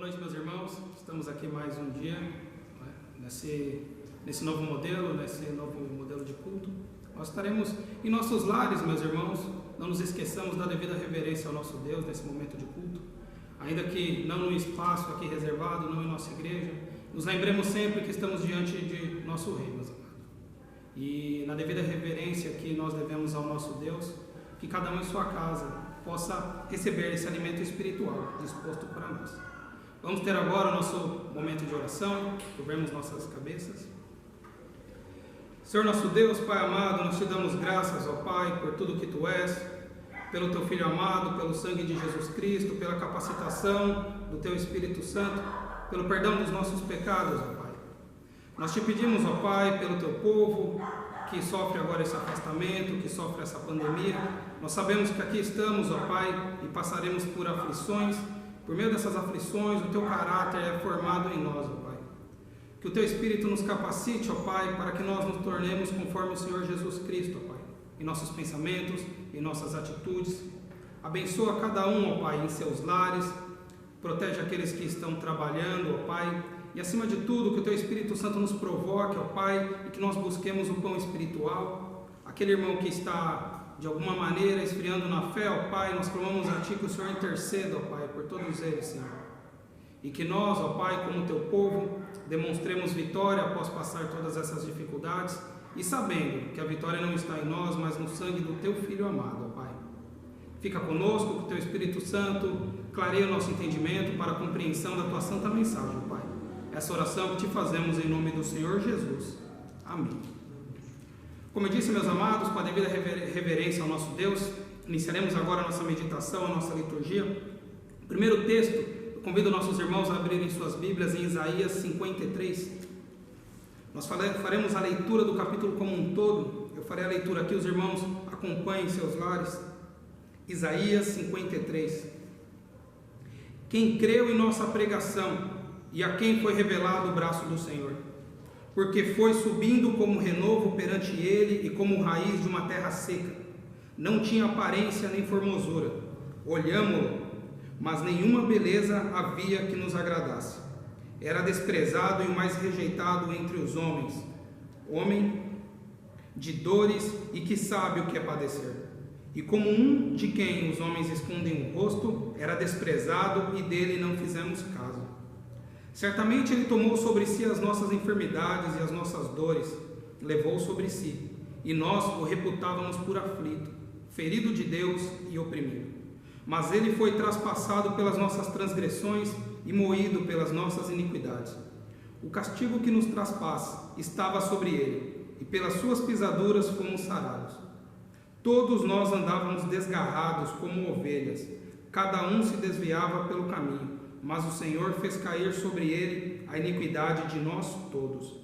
Boa noite, meus irmãos. Estamos aqui mais um dia, né, nesse novo modelo de culto. Nós estaremos em nossos lares, meus irmãos. Não nos esqueçamos da devida reverência ao nosso Deus nesse momento de culto. Ainda que não no espaço aqui reservado, não em nossa igreja, nos lembremos sempre que estamos diante de nosso Rei, meus amados. E na devida reverência que nós devemos ao nosso Deus, que cada um em sua casa possa receber esse alimento espiritual disposto para nós. Vamos ter agora o nosso momento de oração, curvemos nossas cabeças. Senhor nosso Deus, Pai amado, nós te damos graças, ó Pai, por tudo que Tu és, pelo Teu Filho amado, pelo sangue de Jesus Cristo, pela capacitação do Teu Espírito Santo, pelo perdão dos nossos pecados, ó Pai. Nós te pedimos, ó Pai, pelo Teu povo, que sofre agora esse afastamento, que sofre essa pandemia. Nós sabemos que aqui estamos, ó Pai, e passaremos por aflições. Por meio dessas aflições, o Teu caráter é formado em nós, ó Pai. Que o Teu Espírito nos capacite, ó Pai, para que nós nos tornemos conforme o Senhor Jesus Cristo, ó Pai, em nossos pensamentos, em nossas atitudes. Abençoa cada um, ó Pai, em seus lares. Protege aqueles que estão trabalhando, ó Pai. E acima de tudo, que o Teu Espírito Santo nos provoque, ó Pai, e que nós busquemos o pão espiritual. Aquele irmão que está de alguma maneira esfriando na fé, ó Pai, nós clamamos a Ti que o Senhor interceda, ó Pai, por todos eles, Senhor. E que nós, ó Pai, como Teu povo, demonstremos vitória após passar todas essas dificuldades e sabendo que a vitória não está em nós, mas no sangue do Teu Filho amado, ó Pai. Fica conosco, que o Teu Espírito Santo clareie o nosso entendimento para a compreensão da Tua santa mensagem, ó Pai. Essa oração que Te fazemos em nome do Senhor Jesus. Amém. Como eu disse, meus amados, com a devida reverência ao nosso Deus, iniciaremos agora a nossa meditação, a nossa liturgia. O primeiro texto, eu convido nossos irmãos a abrirem suas Bíblias em Isaías 53. Nós faremos a leitura do capítulo como um todo. Eu farei a leitura aqui, os irmãos acompanhem em seus lares. Isaías 53. Quem creu em nossa pregação e a quem foi revelado o braço do Senhor? Porque foi subindo como renovo perante ele e como raiz de uma terra seca. Não tinha aparência nem formosura. Olhámo-lo, mas nenhuma beleza havia que nos agradasse. Era desprezado e o mais rejeitado entre os homens. Homem de dores e que sabe o que é padecer. E como um de quem os homens escondem o rosto, era desprezado e dele não fizemos caso. Certamente Ele tomou sobre si as nossas enfermidades e as nossas dores, levou sobre si, e nós o reputávamos por aflito, ferido de Deus e oprimido. Mas Ele foi traspassado pelas nossas transgressões e moído pelas nossas iniquidades. O castigo que nos traspassa estava sobre Ele, e pelas suas pisaduras fomos sarados. Todos nós andávamos desgarrados como ovelhas, cada um se desviava pelo caminho. Mas o Senhor fez cair sobre ele a iniquidade de nós todos.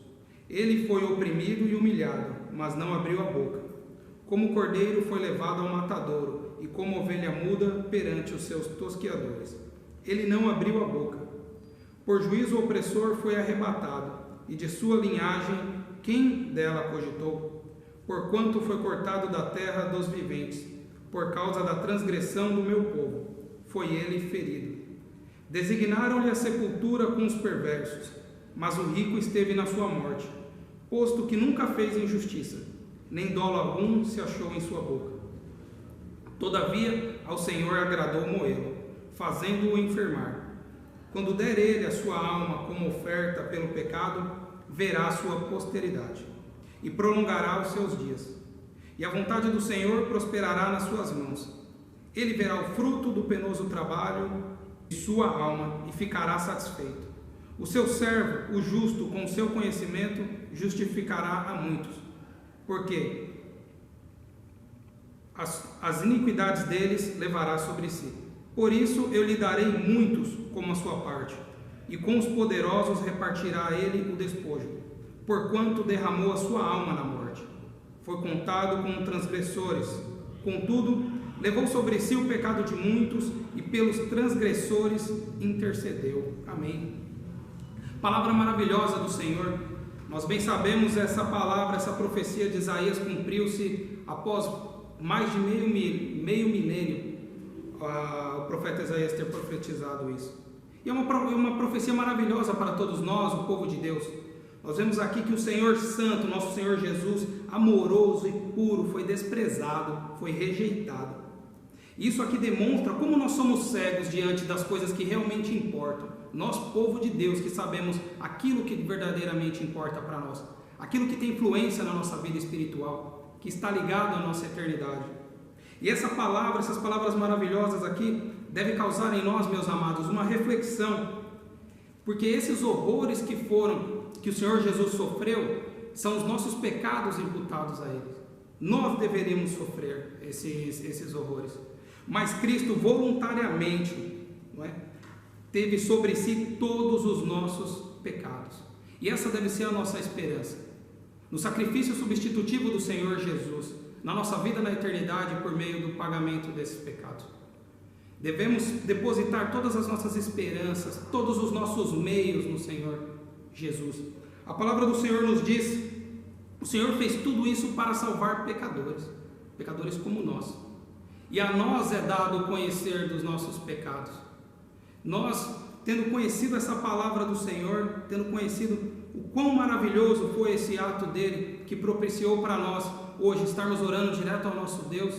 Ele foi oprimido e humilhado, mas não abriu a boca. Como cordeiro foi levado ao matadouro, e como ovelha muda perante os seus tosquiadores. Ele não abriu a boca. Por juízo o opressor foi arrebatado, e de sua linhagem quem dela cogitou? Porquanto foi cortado da terra dos viventes, por causa da transgressão do meu povo, foi ele ferido. Designaram-lhe a sepultura com os perversos, mas o rico esteve na sua morte, posto que nunca fez injustiça, nem dolo algum se achou em sua boca. Todavia, ao Senhor agradou moê-lo, fazendo-o enfermar. Quando der ele a sua alma como oferta pelo pecado, verá a sua posteridade, e prolongará os seus dias. E a vontade do Senhor prosperará nas suas mãos. Ele verá o fruto do penoso trabalho de sua alma e ficará satisfeito. O seu servo, o justo, com o seu conhecimento, justificará a muitos, porque as iniquidades deles levará sobre si. Por isso eu lhe darei muitos como a sua parte, e com os poderosos repartirá ele o despojo, porquanto derramou a sua alma na morte. Foi contado com transgressores, contudo levou sobre si o pecado de muitos e pelos transgressores intercedeu. Amém. Palavra maravilhosa do Senhor. Nós bem sabemos essa palavra, essa profecia de Isaías cumpriu-se após mais de meio milênio, o profeta Isaías ter profetizado isso. E é uma profecia maravilhosa para todos nós, o povo de Deus. Nós vemos aqui que o Senhor Santo, nosso Senhor Jesus, amoroso e puro, foi desprezado, foi rejeitado. Isso aqui demonstra como nós somos cegos diante das coisas que realmente importam. Nós, povo de Deus, que sabemos aquilo que verdadeiramente importa para nós, aquilo que tem influência na nossa vida espiritual, que está ligado à nossa eternidade. E essas palavras maravilhosas aqui, devem causar em nós, meus amados, uma reflexão, porque esses horrores que o Senhor Jesus sofreu, são os nossos pecados imputados a Ele. Nós deveríamos sofrer esses horrores, mas Cristo voluntariamente, não é, teve sobre si todos os nossos pecados, e essa deve ser a nossa esperança, no sacrifício substitutivo do Senhor Jesus, na nossa vida na eternidade, por meio do pagamento desses pecados. Devemos depositar todas as nossas esperanças, todos os nossos meios no Senhor Jesus. A palavra do Senhor nos diz: o Senhor fez tudo isso para salvar pecadores, pecadores como nós. E a nós é dado conhecer dos nossos pecados. Nós, tendo conhecido essa palavra do Senhor, tendo conhecido o quão maravilhoso foi esse ato dele, que propiciou para nós hoje estarmos orando direto ao nosso Deus,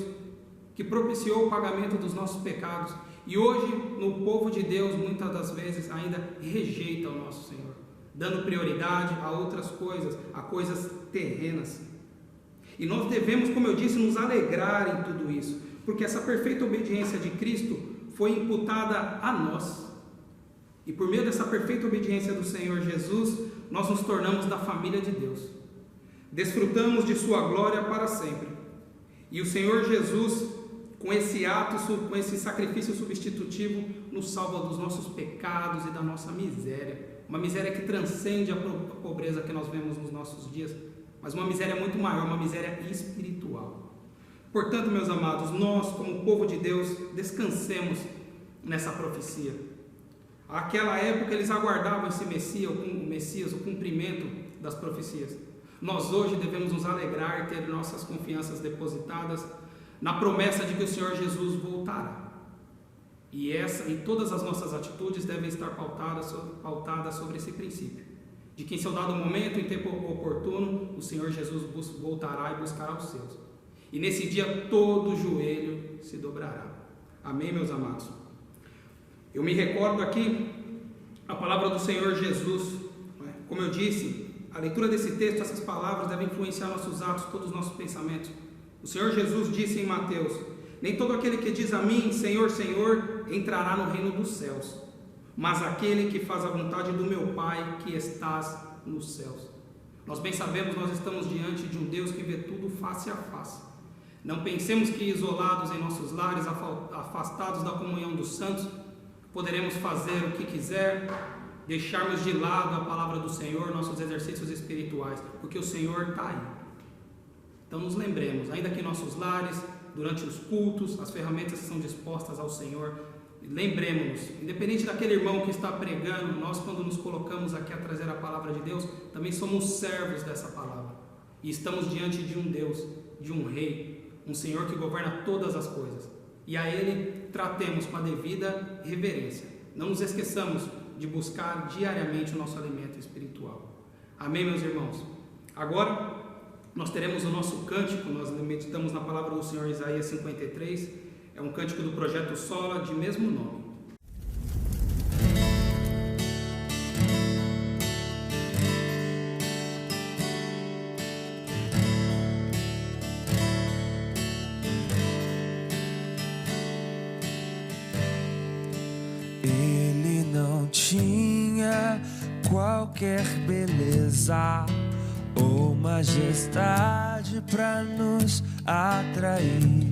que propiciou o pagamento dos nossos pecados, e hoje no povo de Deus muitas das vezes ainda rejeita o nosso Senhor, dando prioridade a outras coisas, a coisas terrenas. E nós devemos, como eu disse, nos alegrar em tudo isso, porque essa perfeita obediência de Cristo foi imputada a nós, e por meio dessa perfeita obediência do Senhor Jesus, nós nos tornamos da família de Deus, desfrutamos de sua glória para sempre. E o Senhor Jesus, com esse ato, com esse sacrifício substitutivo, nos salva dos nossos pecados e da nossa miséria, uma miséria que transcende a pobreza que nós vemos nos nossos dias, mas uma miséria muito maior, uma miséria espiritual. Portanto, meus amados, nós, como povo de Deus, descansemos nessa profecia. Naquela época eles aguardavam esse Messias, o cumprimento das profecias. Nós hoje devemos nos alegrar e ter nossas confianças depositadas na promessa de que o Senhor Jesus voltará. E todas as nossas atitudes devem estar pautadas sobre esse princípio, de que em seu dado momento, em tempo oportuno, o Senhor Jesus voltará e buscará os seus. E nesse dia todo joelho se dobrará. Amém, meus amados? Eu me recordo aqui a palavra do Senhor Jesus, como eu disse, a leitura desse texto, essas palavras devem influenciar nossos atos, todos os nossos pensamentos. O Senhor Jesus disse em Mateus: nem todo aquele que diz a mim, Senhor, Senhor, entrará no reino dos céus, mas aquele que faz a vontade do meu Pai que estás nos céus. Nós bem sabemos, nós estamos diante de um Deus que vê tudo face a face. Não pensemos que isolados em nossos lares, afastados da comunhão dos santos, poderemos fazer o que quiser, deixarmos de lado a palavra do Senhor, nossos exercícios espirituais, porque o Senhor está aí. Então nos lembremos, ainda que em nossos lares, durante os cultos, as ferramentas são dispostas ao Senhor, lembremos-nos, independente daquele irmão que está pregando, nós quando nos colocamos aqui a trazer a palavra de Deus, também somos servos dessa palavra, e estamos diante de um Deus, de um Rei, um Senhor que governa todas as coisas, e a Ele tratemos com a devida reverência. Não nos esqueçamos de buscar diariamente o nosso alimento espiritual. Amém, meus irmãos? Agora nós teremos o nosso cântico. Nós meditamos na palavra do Senhor, Isaías 53, é um cântico do projeto Sola, de mesmo nome. Ele não tinha qualquer beleza ou majestade para nos atrair.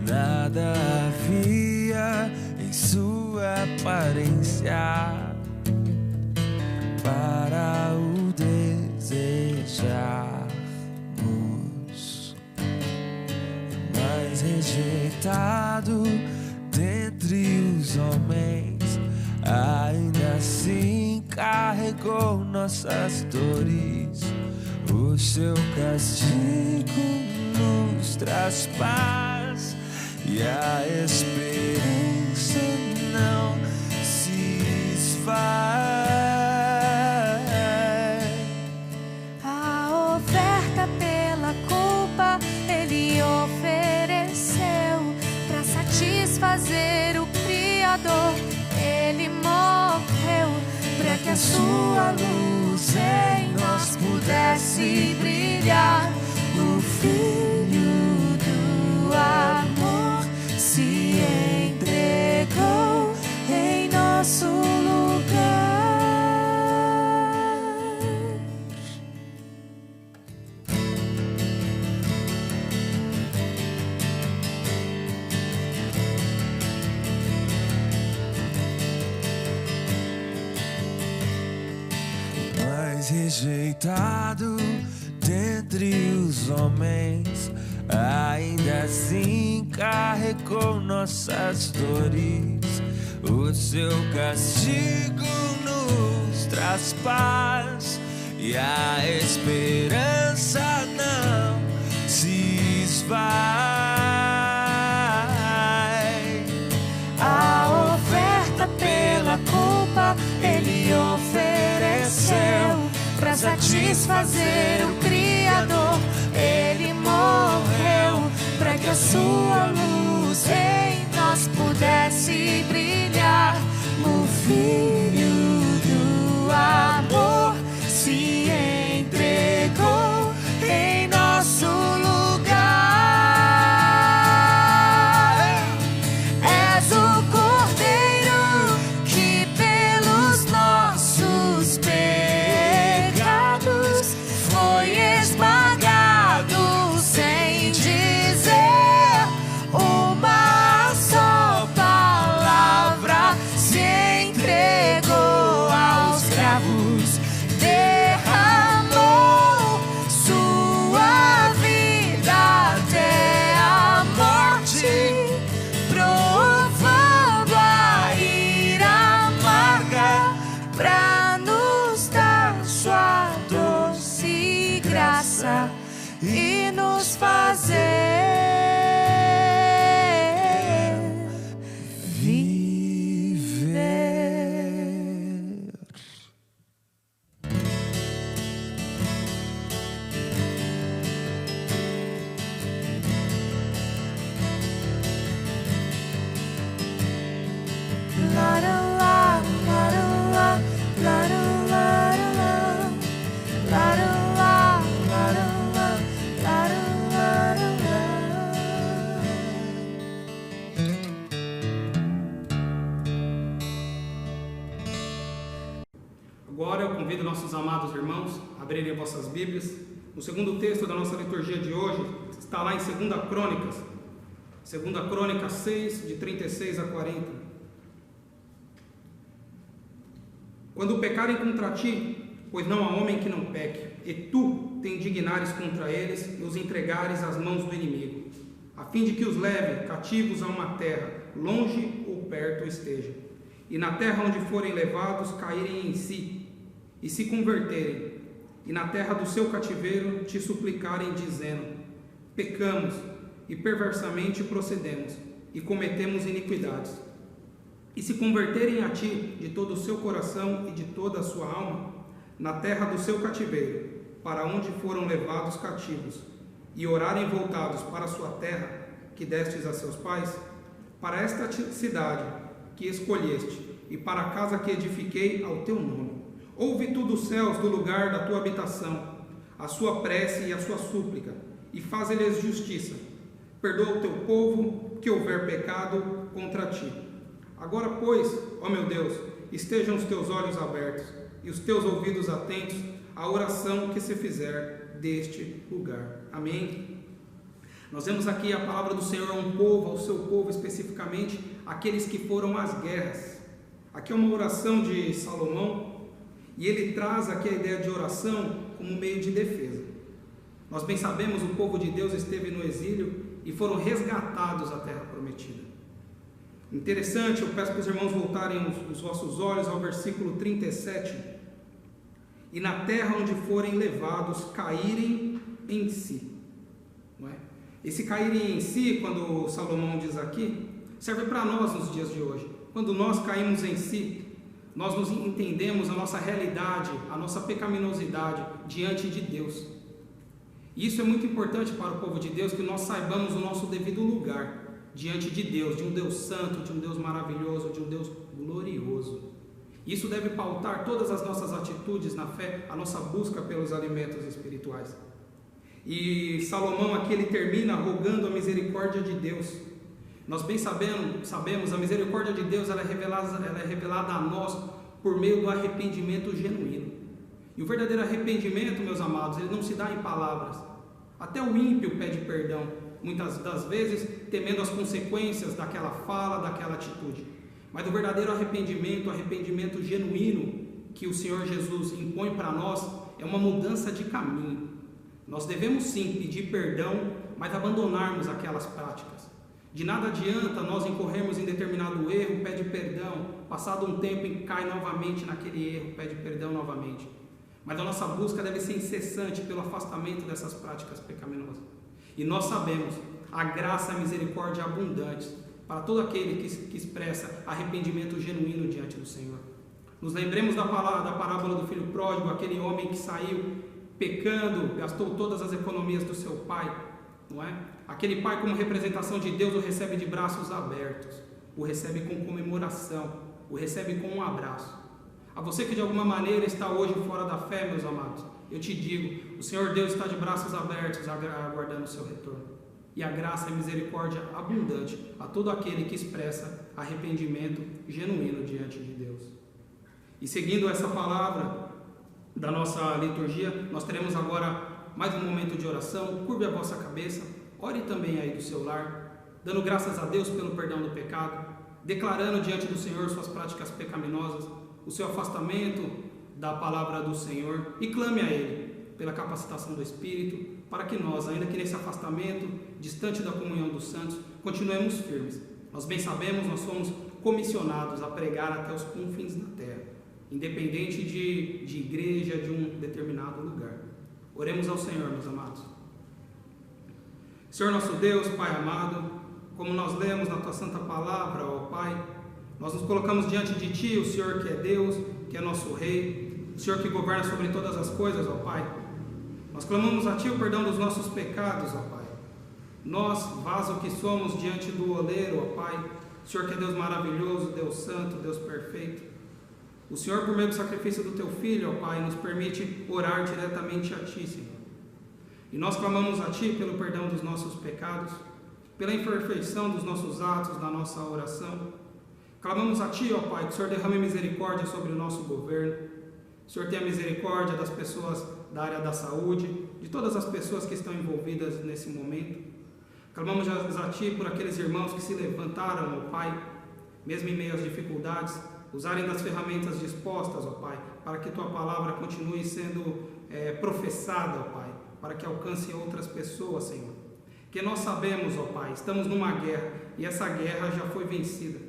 Nada havia em sua aparência para o desejarmos, mas rejeitado dentre os homens, ainda assim carregou nossas dores. O seu castigo nos traz paz e a esperança não se sua luz em nós pudesse brilhar. O Filho do amor se entregou em nosso lugar. Rejeitado dentre os homens, ainda assim carregou nossas dores. O seu castigo nos traz paz e a esperança não se esvai. A oferta pela culpa ele ofereceu. Pra satisfazer o Criador, ele morreu, pra que a sua luz em nós pudesse brilhar. O Filho do amor se entregou em nosso lugar. És o Cordeiro que pelos nossos pecados foi esmagado, sem dizer uma só palavra, se entregou aos cravos, derramou sua vida até a morte, provando a ira amarga pra nos dar sua doce graça e nos fazer viver. La la la, la la la, la la la la, la la la, la la la, la la la. Agora eu convido nossos amados irmãos a abrirem vossas Bíblias. O segundo texto da nossa liturgia de hoje está lá em 2 Crônicas. 2 Crônicas 6, de 36 a 40. Quando pecarem contra ti, pois não há homem que não peque, e tu te indignares contra eles e os entregares às mãos do inimigo, a fim de que os leve cativos a uma terra, longe ou perto esteja, e na terra onde forem levados caírem em si, e se converterem, e na terra do seu cativeiro te suplicarem, dizendo: pecamos, e perversamente procedemos, e cometemos iniquidades, e se converterem a ti de todo o seu coração e de toda a sua alma, na terra do seu cativeiro, para onde foram levados cativos, e orarem voltados para a sua terra, que destes a seus pais, para esta cidade que escolheste, e para a casa que edifiquei ao teu nome. Ouve tu dos céus, do lugar da tua habitação, a sua prece e a sua súplica, e faze-lhes justiça. Perdoa o teu povo, que houver pecado contra ti. Agora, pois, ó meu Deus, estejam os teus olhos abertos e os teus ouvidos atentos à oração que se fizer deste lugar. Amém? Nós vemos aqui a palavra do Senhor a um povo, ao seu povo especificamente, aqueles que foram às guerras. Aqui é uma oração de Salomão e ele traz aqui a ideia de oração como meio de defesa. Nós bem sabemos, o povo de Deus esteve no exílio e foram resgatados à terra prometida. Interessante, eu peço para os irmãos voltarem os vossos olhos ao versículo 37. E na terra onde forem levados, caírem em si. Não é? Esse caírem em si, quando Salomão diz aqui, serve para nós nos dias de hoje. Quando nós caímos em si, nós nos entendemos a nossa realidade, a nossa pecaminosidade diante de Deus. E isso é muito importante para o povo de Deus, que nós saibamos o nosso devido lugar diante de Deus, de um Deus santo, de um Deus maravilhoso, de um Deus glorioso. Isso deve pautar todas as nossas atitudes na fé, a nossa busca pelos alimentos espirituais. E Salomão aqui ele termina rogando a misericórdia de Deus. Nós bem sabemos, a misericórdia de Deus ela é revelada a nós por meio do arrependimento genuíno. E o verdadeiro arrependimento, meus amados, ele não se dá em palavras. Até o ímpio pede perdão, muitas das vezes temendo as consequências daquela fala, daquela atitude. Mas o verdadeiro arrependimento, o arrependimento genuíno que o Senhor Jesus impõe para nós, é uma mudança de caminho. Nós devemos sim pedir perdão, mas abandonarmos aquelas práticas. De nada adianta nós incorrermos em determinado erro, pede perdão, passado um tempo cai novamente naquele erro, pede perdão novamente. Mas a nossa busca deve ser incessante pelo afastamento dessas práticas pecaminosas. E nós sabemos, a graça e a misericórdia abundantes para todo aquele que expressa arrependimento genuíno diante do Senhor. Nos lembremos da parábola do filho pródigo, aquele homem que saiu pecando, gastou todas as economias do seu pai, não é? Aquele pai, como representação de Deus, o recebe de braços abertos, o recebe com comemoração, o recebe com um abraço. A você que de alguma maneira está hoje fora da fé, meus amados, eu te digo, o Senhor Deus está de braços abertos, aguardando o seu retorno. E a graça e a misericórdia abundante a todo aquele que expressa arrependimento genuíno diante de Deus. E seguindo essa palavra da nossa liturgia, nós teremos agora mais um momento de oração. Curve a vossa cabeça, ore também aí do seu lar, dando graças a Deus pelo perdão do pecado, declarando diante do Senhor suas práticas pecaminosas, o seu afastamento da palavra do Senhor, e clame a Ele pela capacitação do Espírito, para que nós, ainda que nesse afastamento, distante da comunhão dos santos, continuemos firmes. Nós bem sabemos, nós somos comissionados a pregar até os confins da terra, independente de igreja, de um determinado lugar. Oremos ao Senhor, meus amados. Senhor nosso Deus, Pai amado, como nós lemos na Tua Santa Palavra, ó Pai, nós nos colocamos diante de Ti, o Senhor que é Deus, que é nosso Rei, o Senhor que governa sobre todas as coisas, ó Pai. Nós clamamos a Ti o perdão dos nossos pecados, ó Pai. Nós, vaso que somos diante do oleiro, ó Pai, o Senhor que é Deus maravilhoso, Deus santo, Deus perfeito. O Senhor, por meio do sacrifício do Teu Filho, ó Pai, nos permite orar diretamente a Ti, Senhor. E nós clamamos a Ti pelo perdão dos nossos pecados, pela imperfeição dos nossos atos, da nossa oração. Clamamos a Ti, ó Pai, que o Senhor derrame misericórdia sobre o nosso governo. O Senhor tenha misericórdia das pessoas da área da saúde, de todas as pessoas que estão envolvidas nesse momento. Clamamos a Ti por aqueles irmãos que se levantaram, ó Pai, mesmo em meio às dificuldades, usarem das ferramentas dispostas, ó Pai, para que Tua palavra continue sendo professada, ó Pai, para que alcance outras pessoas, Senhor. Que nós sabemos, ó Pai, estamos numa guerra e essa guerra já foi vencida.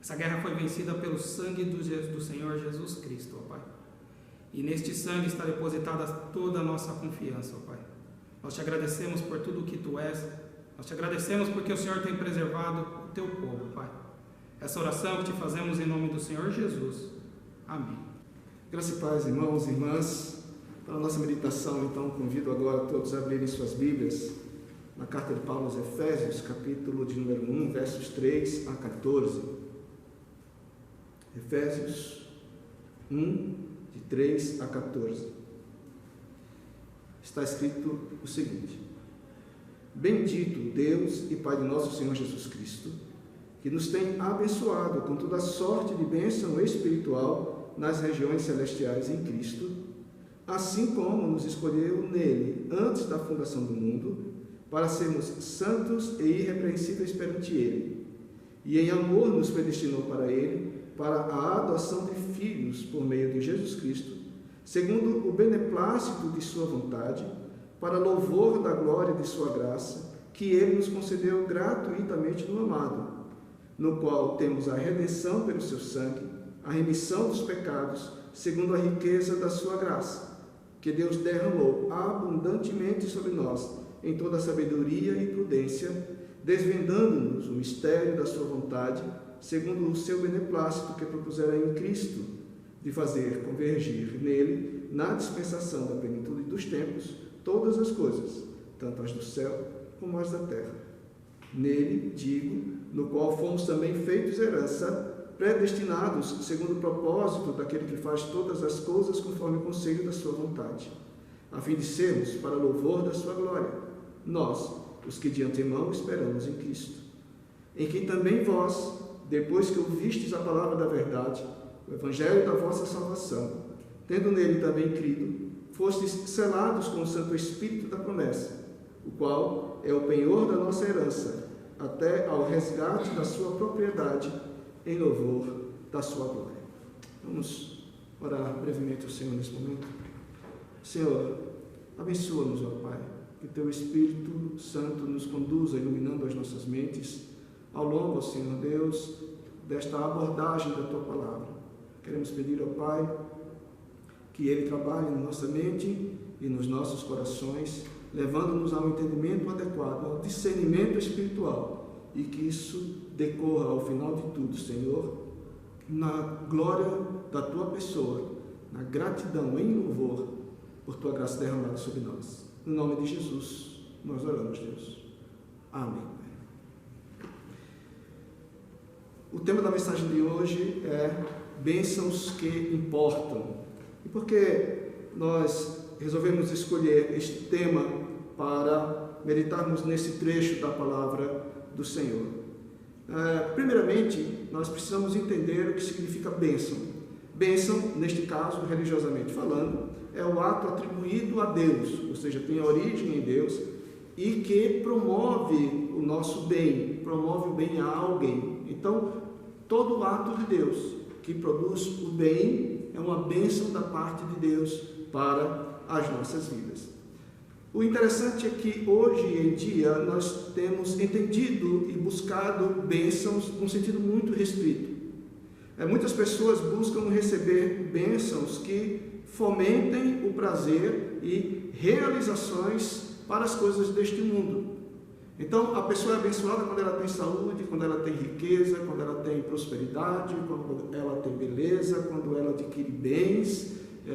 Essa guerra foi vencida pelo sangue do Senhor Jesus Cristo, ó Pai. E neste sangue está depositada toda a nossa confiança, ó Pai. Nós te agradecemos por tudo o que Tu és. Nós te agradecemos porque o Senhor tem preservado o Teu povo, Pai. Essa oração que te fazemos em nome do Senhor Jesus. Amém. Graça e paz, irmãos e irmãs. Para a nossa meditação, então, convido agora todos a abrirem suas Bíblias na carta de Paulo aos Efésios, capítulo de número 1, versos 3 a 14. Efésios 1, de 3 a 14. Está escrito o seguinte: Bendito Deus e Pai de nosso Senhor Jesus Cristo, que nos tem abençoado com toda sorte de bênção espiritual nas regiões celestiais em Cristo, assim como nos escolheu nele antes da fundação do mundo, para sermos santos e irrepreensíveis perante ele, e em amor nos predestinou para ele, para a adoção de filhos por meio de Jesus Cristo, segundo o beneplácito de sua vontade, para louvor da glória de sua graça, que ele nos concedeu gratuitamente no amado, no qual temos a redenção pelo seu sangue, a remissão dos pecados, segundo a riqueza da sua graça, que Deus derramou abundantemente sobre nós, em toda sabedoria e prudência, desvendando-nos o mistério da sua vontade, segundo o seu beneplácito que propusera em Cristo, de fazer convergir nele, na dispensação da plenitude dos tempos, todas as coisas, tanto as do céu como as da terra. Nele, digo, no qual fomos também feitos herança, predestinados segundo o propósito daquele que faz todas as coisas conforme o conselho da sua vontade, a fim de sermos para louvor da sua glória, nós, os que de antemão esperamos em Cristo, em quem também vós, depois que ouvistes a palavra da verdade, o evangelho da vossa salvação, tendo nele também crido, fostes selados com o Santo Espírito da promessa, o qual é o penhor da nossa herança, até ao resgate da sua propriedade, em louvor da sua glória. Vamos orar brevemente ao Senhor nesse momento. Senhor, abençoa-nos, ó Pai, que Teu Espírito Santo nos conduza, iluminando as nossas mentes, ao longo, Senhor Deus, desta abordagem da Tua palavra. Queremos pedir ao Pai que Ele trabalhe na nossa mente e nos nossos corações, levando-nos ao entendimento adequado, ao discernimento espiritual, e que isso decorra ao final de tudo, Senhor, na glória da Tua pessoa, na gratidão, em louvor, por Tua graça derramada sobre nós. No nome de Jesus, nós oramos, Deus. Amém. O tema da mensagem de hoje é bênçãos que importam. E por que nós resolvemos escolher este tema para meditarmos nesse trecho da palavra do Senhor? Primeiramente, nós precisamos entender o que significa bênção. Bênção, neste caso, religiosamente falando, é o ato atribuído a Deus, ou seja, tem origem em Deus e que promove o nosso bem, promove o bem a alguém. Então, todo ato de Deus que produz o bem é uma bênção da parte de Deus para as nossas vidas. O interessante é que hoje em dia nós temos entendido e buscado bênçãos num sentido muito restrito. Muitas pessoas buscam receber bênçãos que fomentem o prazer e realizações para as coisas deste mundo. Então, a pessoa é abençoada quando ela tem saúde, quando ela tem riqueza, quando ela tem prosperidade, quando ela tem beleza, quando ela adquire bens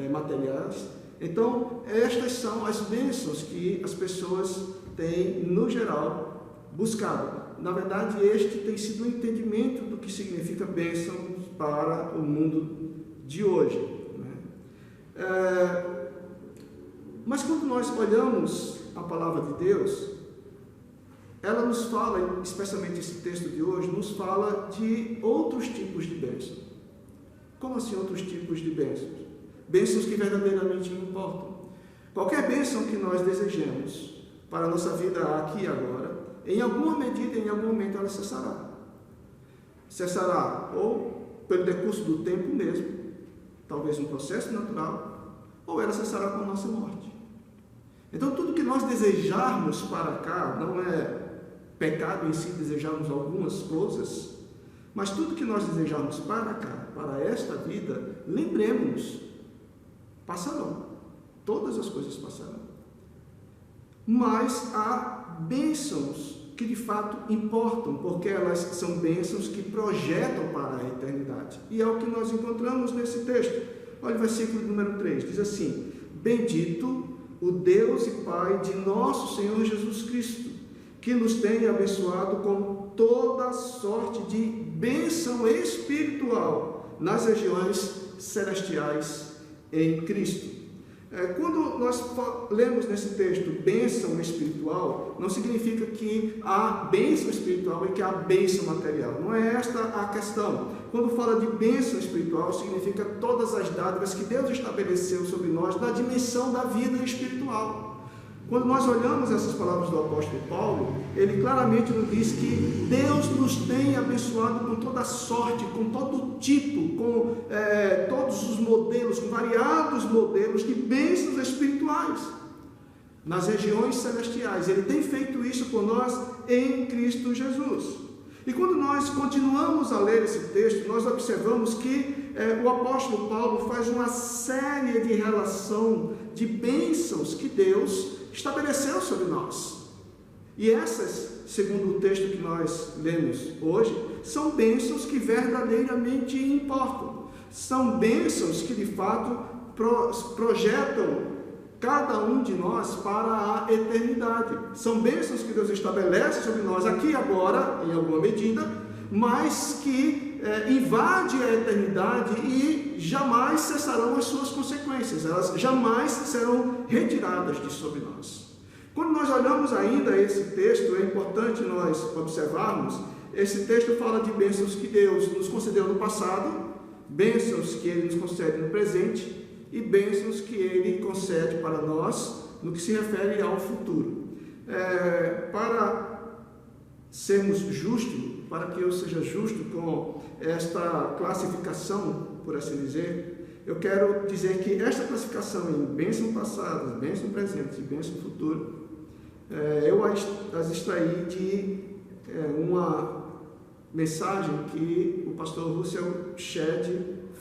materiais. Então, estas são as bênçãos que as pessoas têm, no geral, buscado. Na verdade, este tem sido o entendimento do que significa bênção para o mundo de hoje. Mas quando nós olhamos a palavra de Deus, ela nos fala, especialmente esse texto de hoje, nos fala de outros tipos de bênçãos. Como assim outros tipos de bênçãos? Bênçãos que verdadeiramente importam. Qualquer bênção que nós desejemos para a nossa vida aqui e agora, em alguma medida, em algum momento ela cessará. Cessará ou pelo decurso do tempo mesmo, talvez um processo natural, ou ela cessará com a nossa morte. Então tudo que nós desejarmos para cá, não é pecado em si desejarmos algumas coisas, mas tudo que nós desejarmos para cá, para esta vida, lembremos-nos, passarão, todas as coisas passarão. Mas há bênçãos que de fato importam, porque elas são bênçãos que projetam para a eternidade. E é o que nós encontramos nesse texto. Olha o versículo número 3, diz assim: bendito o Deus e Pai de nosso Senhor Jesus Cristo, que nos tem abençoado com toda sorte de bênção espiritual nas regiões celestiais em Cristo. Quando nós lemos nesse texto bênção espiritual, não significa que há bênção espiritual e que há bênção material. Não é esta a questão. Quando fala de bênção espiritual, significa todas as dádivas que Deus estabeleceu sobre nós na dimensão da vida espiritual. Quando nós olhamos essas palavras do apóstolo Paulo, ele claramente nos diz que Deus nos tem abençoado com toda sorte, com todo tipo, com todos os modelos, com variados modelos de bênçãos espirituais nas regiões celestiais. Ele tem feito isso por nós em Cristo Jesus. E quando nós continuamos a ler esse texto, nós observamos que o apóstolo Paulo faz uma série de relação de bênçãos que Deus estabeleceu sobre nós. E essas, segundo o texto que nós lemos hoje, são bênçãos que verdadeiramente importam. São bênçãos que de fato projetam cada um de nós para a eternidade. São bênçãos que Deus estabelece sobre nós aqui e agora, em alguma medida, mas que invade a eternidade e jamais cessarão as suas consequências, elas jamais serão retiradas de sobre nós. Quando nós olhamos ainda esse texto, é importante nós observarmos, esse texto fala de bênçãos que Deus nos concedeu no passado, bênçãos que Ele nos concede no presente e bênçãos que Ele concede para nós no que se refere ao futuro. Para sermos justos, para que eu seja justo com esta classificação, por assim dizer, eu quero dizer que esta classificação em bênção passada, bênção presente e bênção futuro, eu as extraí de uma mensagem que o pastor Russell Shedd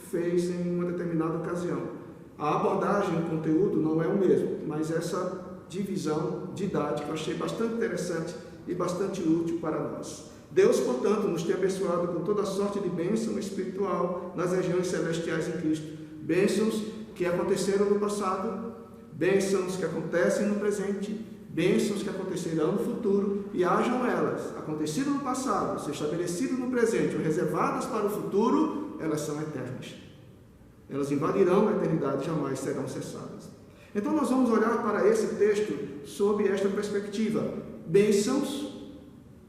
fez em uma determinada ocasião. A abordagem, o conteúdo não é o mesmo, mas essa divisão didática eu achei bastante interessante e bastante útil para nós. Deus, portanto, nos tem abençoado com toda sorte de bênção espiritual nas regiões celestiais em Cristo. Bênçãos que aconteceram no passado, bênçãos que acontecem no presente, bênçãos que acontecerão no futuro, e hajam elas, acontecido no passado, se estabelecido no presente, ou reservadas para o futuro, elas são eternas. Elas invadirão a eternidade e jamais serão cessadas. Então nós vamos olhar para esse texto sob esta perspectiva. Bênçãos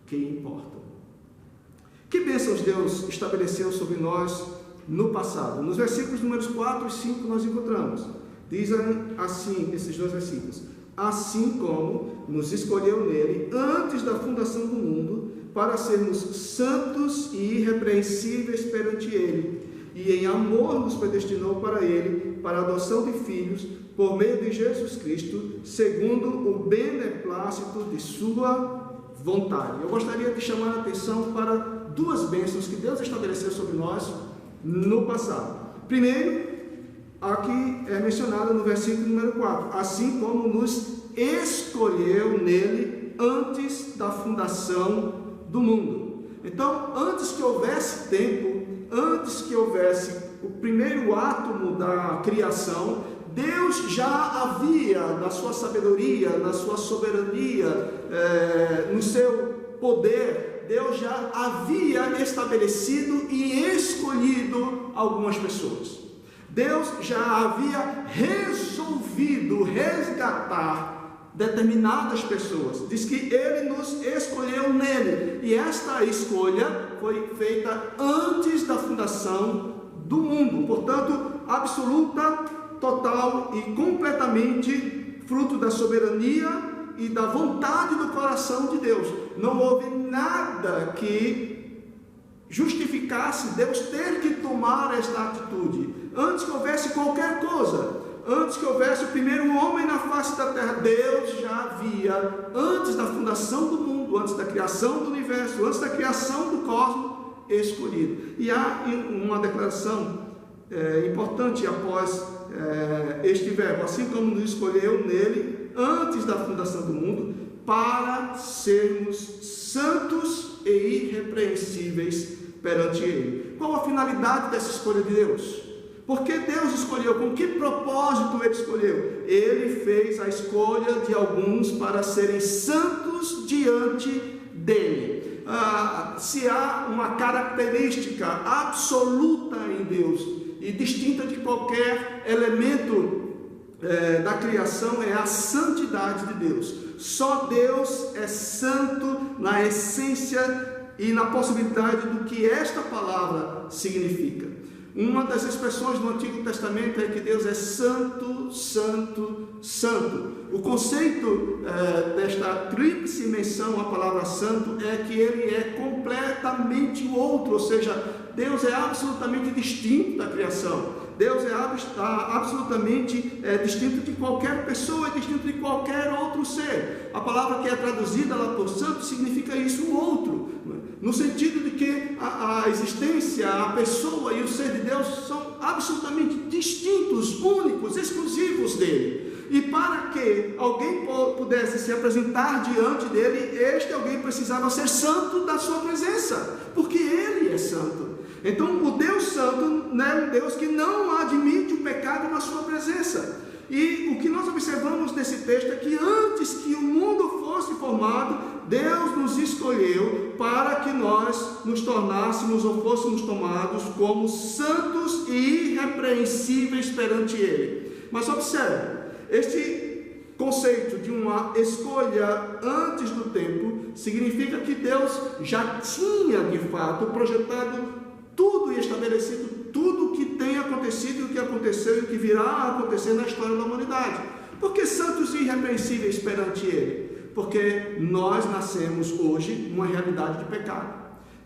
que importam. Que bênçãos Deus estabeleceu sobre nós no passado? Nos versículos números 4 e 5 nós encontramos. Dizem assim, esses dois versículos: assim como nos escolheu nele antes da fundação do mundo, para sermos santos e irrepreensíveis perante ele, e em amor nos predestinou para ele, para a adoção de filhos, por meio de Jesus Cristo, segundo o beneplácito de sua vontade. Eu gostaria de chamar a atenção para duas bênçãos que Deus estabeleceu sobre nós no passado. Primeiro, aqui é mencionada no versículo número 4, assim como nos escolheu nele antes da fundação do mundo. Então, antes que houvesse tempo, antes que houvesse o primeiro átomo da criação, Deus já havia, na sua sabedoria, na sua soberania, no seu poder, Deus já havia estabelecido e escolhido algumas pessoas. Deus já havia resolvido resgatar determinadas pessoas. Diz que Ele nos escolheu nele, e esta escolha foi feita antes da fundação do mundo, portanto, absoluta, total e completamente fruto da soberania e da vontade do coração de Deus. Não houve nada que justificasse Deus ter que tomar esta atitude. Antes que houvesse qualquer coisa, antes que houvesse o primeiro homem na face da terra, Deus já havia, antes da fundação do mundo, antes da criação do universo, antes da criação do cosmos, escolhido. E há uma declaração importante após este verbo: assim como nos escolheu nele antes da fundação do mundo, para sermos santos e irrepreensíveis perante ele. Qual a finalidade dessa escolha de Deus? Por que Deus escolheu? Com que propósito Ele escolheu? Ele fez a escolha de alguns para serem santos diante dele. Se há uma característica absoluta em Deus e distinta de qualquer elemento da criação, é a santidade de Deus. Só Deus é santo na essência e na possibilidade do que esta palavra significa. Uma das expressões do Antigo Testamento é que Deus é santo, santo, santo. O conceito desta tríplice menção à palavra santo é que ele é completamente o outro, ou seja, Deus é absolutamente distinto da criação. Deus é absolutamente distinto de qualquer pessoa, é distinto de qualquer outro ser. A palavra que é traduzida lá por santo significa isso, o outro, no sentido de que a existência, a pessoa e o ser de Deus são absolutamente distintos, únicos, exclusivos dele. E para que alguém pudesse se apresentar diante dele, este alguém precisava ser santo da sua presença, porque ele é santo. Então, o Deus santo é um Deus que não admite o pecado na sua presença. E o que nós observamos nesse texto é que antes que o mundo fosse formado, Deus nos escolheu para que nós nos tornássemos ou fôssemos tomados como santos e irrepreensíveis perante Ele. Mas observe, este conceito de uma escolha antes do tempo significa que Deus já tinha de fato projetado tudo e estabelecido tudo o que tem acontecido, o que aconteceu e o que virá a acontecer na história da humanidade. Por que santos e irrepreensíveis perante Ele? Porque nós nascemos hoje numa realidade de pecado.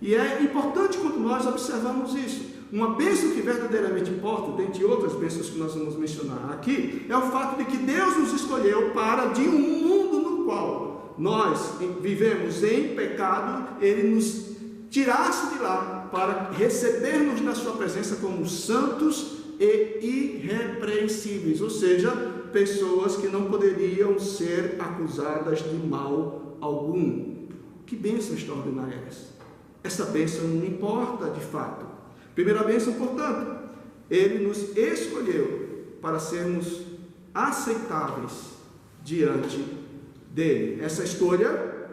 E é importante quando nós observamos isso. Uma bênção que verdadeiramente importa, dentre outras bênçãos que nós vamos mencionar aqui, é o fato de que Deus nos escolheu para, de um mundo no qual nós vivemos em pecado, Ele nos tirasse de lá para receber-nos na sua presença como santos e irrepreensíveis, ou seja, pessoas que não poderiam ser acusadas de mal algum. Que bênção extraordinária é essa? Essa bênção não importa de fato. Primeira bênção, portanto, Ele nos escolheu para sermos aceitáveis diante dEle. Essa escolha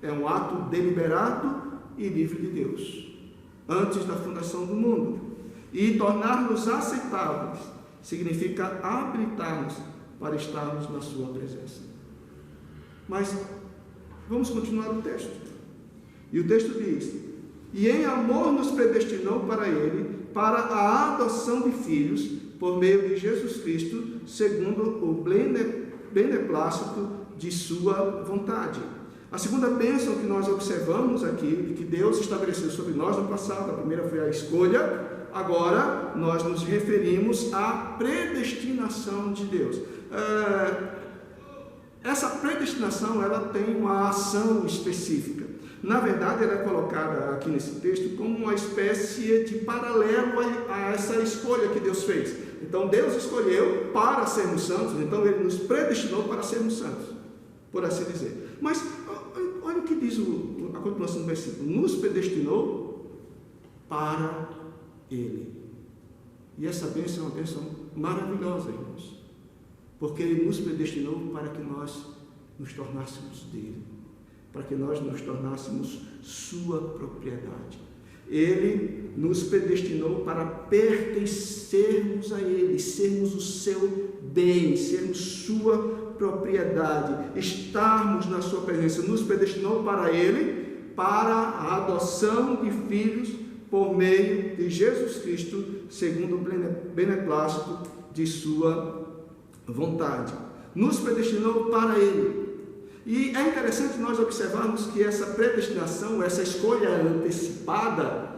é um ato deliberado e livre de Deus, antes da fundação do mundo. E tornar-nos aceitáveis significa habilitar-nos para estarmos na sua presença. Mas vamos continuar o texto. E o texto diz: e em amor nos predestinou para Ele, para a adoção de filhos, por meio de Jesus Cristo, segundo o beneplácito de sua vontade. A segunda bênção que nós observamos aqui, que Deus estabeleceu sobre nós no passado, a primeira foi a escolha, agora nós nos referimos à predestinação de Deus. Essa predestinação, ela tem uma ação específica. Na verdade, ela é colocada aqui nesse texto como uma espécie de paralelo a essa escolha que Deus fez. Então, Deus escolheu para sermos santos, então Ele nos predestinou para sermos santos, por assim dizer. Mas, olha o que diz a continuação do versículo: nos predestinou para Ele. E essa bênção é uma bênção maravilhosa, irmãos, porque Ele nos predestinou para que nós nos tornássemos dele, para que nós nos tornássemos sua propriedade. Ele nos predestinou para pertencermos a Ele, sermos o seu bem, sermos sua propriedade, estarmos na sua presença. Nos predestinou para Ele, para a adoção de filhos por meio de Jesus Cristo, segundo o beneplácito de sua vontade. Nos predestinou para Ele. E é interessante nós observarmos que essa predestinação, essa escolha antecipada,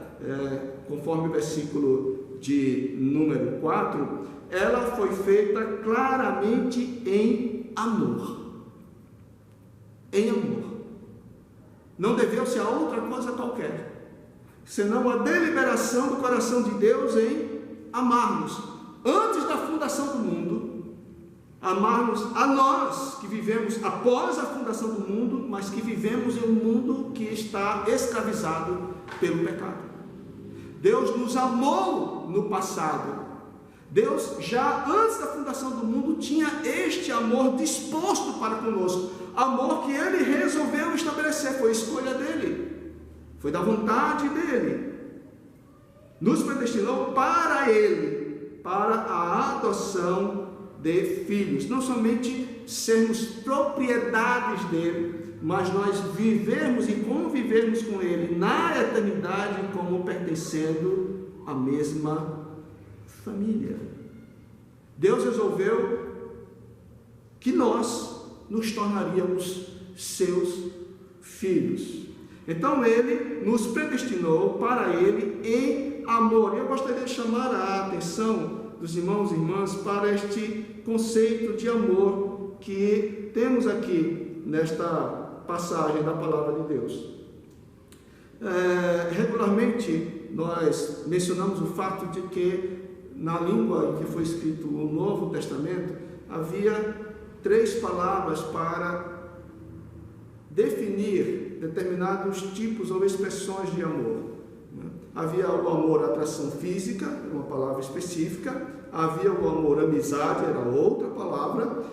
conforme o versículo de número 4, ela foi feita claramente em amor. Em amor. Não deveu-se a outra coisa qualquer, senão a deliberação do coração de Deus em amar-nos. Antes da fundação do mundo, amarmos a nós que vivemos após a fundação do mundo, mas que vivemos em um mundo que está escravizado pelo pecado. Deus nos amou no passado. Deus já antes da fundação do mundo tinha este amor disposto para conosco. Amor que Ele resolveu estabelecer, foi escolha dEle, foi da vontade dEle. Nos predestinou para Ele, para a adoção de filhos, não somente sermos propriedades dele, mas nós vivermos e convivermos com ele na eternidade como pertencendo à mesma família. Deus resolveu que nós nos tornaríamos seus filhos. Então Ele nos predestinou para Ele em amor. Eu gostaria de chamar a atenção dos irmãos e irmãs para este conceito de amor que temos aqui nesta passagem da palavra de Deus. Regularmente nós mencionamos o fato de que na língua em que foi escrito o Novo Testamento havia 3 palavras para definir determinados tipos ou expressões de amor. Havia o amor atração física, uma palavra específica. Havia o amor amizade, era outra palavra.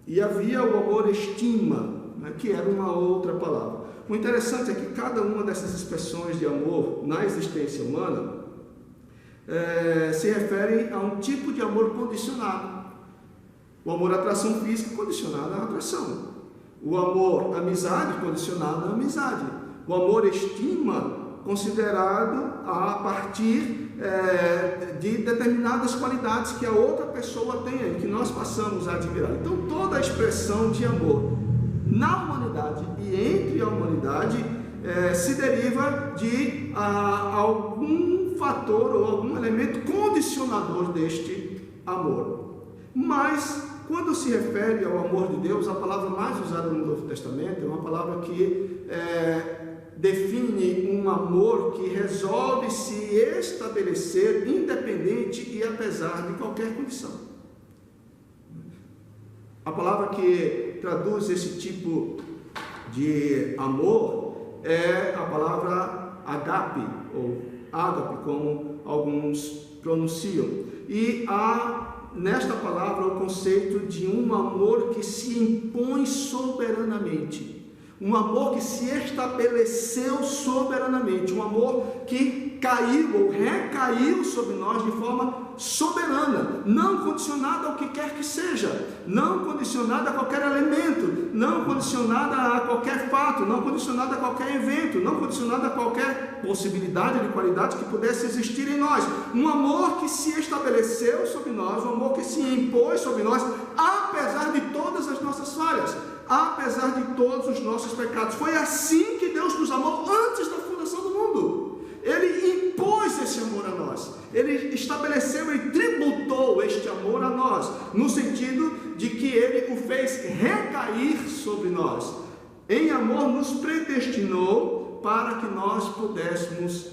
E havia o amor estima, né, que era uma outra palavra. O interessante é que cada uma dessas expressões de amor na existência humana se refere a um tipo de amor condicionado. O amor à atração física condicionado à atração. O amor à amizade condicionado à amizade. O amor estima considerado a partir de determinadas qualidades que a outra pessoa tem e que nós passamos a admirar. Então toda a expressão de amor na humanidade e entre a humanidade se deriva de algum fator ou algum elemento condicionador deste amor. Mas quando se refere ao amor de Deus, a palavra mais usada no Novo Testamento é uma palavra que define um amor que resolve se estabelecer independente e apesar de qualquer condição. A palavra que traduz esse tipo de amor é a palavra agape, ou ágape, como alguns pronunciam. E há nesta palavra o conceito de um amor que se impõe soberanamente. Um amor que se estabeleceu soberanamente, um amor que caiu ou recaiu sobre nós de forma soberana, não condicionada ao que quer que seja, não condicionada a qualquer elemento, não condicionada a qualquer fato, não condicionada a qualquer evento, não condicionada a qualquer possibilidade de qualidade que pudesse existir em nós. Um amor que se estabeleceu sobre nós, um amor que se impôs sobre nós, apesar de todas as nossas falhas, apesar de todos os nossos pecados. Foi assim que Deus nos amou antes da fundação do mundo. Ele impôs esse amor a nós. Ele estabeleceu e tributou este amor a nós, no sentido de que Ele o fez recair sobre nós. Em amor nos predestinou para que nós pudéssemos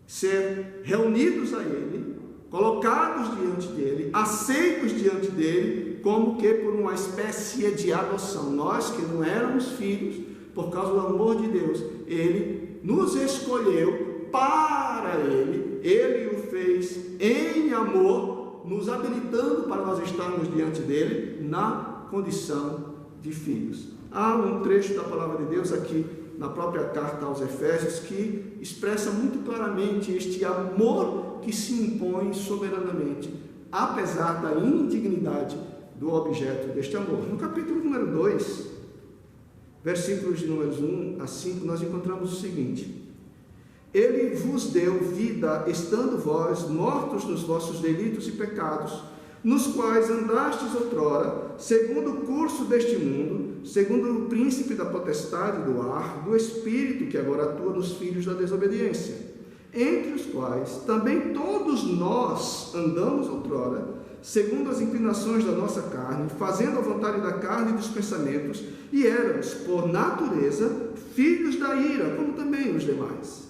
ser reunidos a Ele, colocados diante dEle, aceitos diante dEle, como que por uma espécie de adoção. Nós que não éramos filhos, por causa do amor de Deus, Ele nos escolheu para Ele o fez em amor, nos habilitando para nós estarmos diante dEle na condição de filhos. Há um trecho da palavra de Deus aqui na própria carta aos Efésios que expressa muito claramente este amor que se impõe soberanamente, apesar da indignidade do objeto deste amor. No capítulo número 2, versículos de números 1 a 5, nós encontramos o seguinte: Ele vos deu vida, estando vós mortos nos vossos delitos e pecados, nos quais andastes outrora, segundo o curso deste mundo, segundo o príncipe da potestade do ar, do espírito que agora atua nos filhos da desobediência, entre os quais também todos nós andamos outrora, segundo as inclinações da nossa carne, fazendo a vontade da carne e dos pensamentos, e éramos, por natureza, filhos da ira, como também os demais.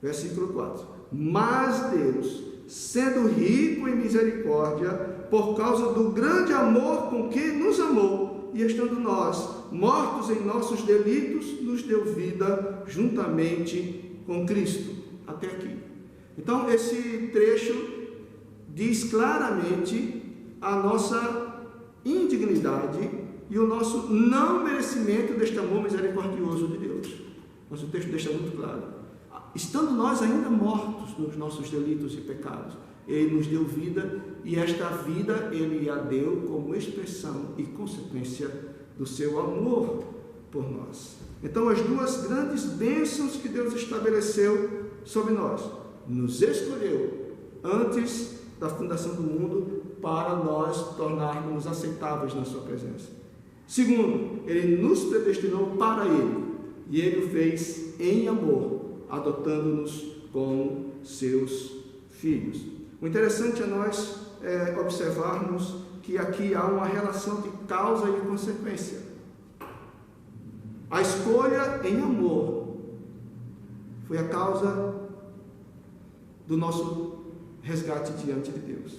Versículo 4. Mas Deus, sendo rico em misericórdia, por causa do grande amor com que nos amou, e estando nós mortos em nossos delitos, nos deu vida juntamente com Cristo. Até aqui. Então, esse trecho diz claramente a nossa indignidade e o nosso não merecimento deste amor misericordioso de Deus. Mas o texto deixa muito claro: estando nós ainda mortos nos nossos delitos e pecados, Ele nos deu vida, e esta vida Ele a deu como expressão e consequência do seu amor por nós. Então, as duas grandes bênçãos que Deus estabeleceu sobre nós: nos escolheu antes da fundação do mundo para nós tornarmos aceitáveis na sua presença. Segundo, Ele nos predestinou para Ele, e Ele o fez em amor, adotando-nos como seus filhos. O interessante é nós observarmos que aqui há uma relação de causa e consequência. A escolha em amor foi a causa do nosso resgate diante de Deus.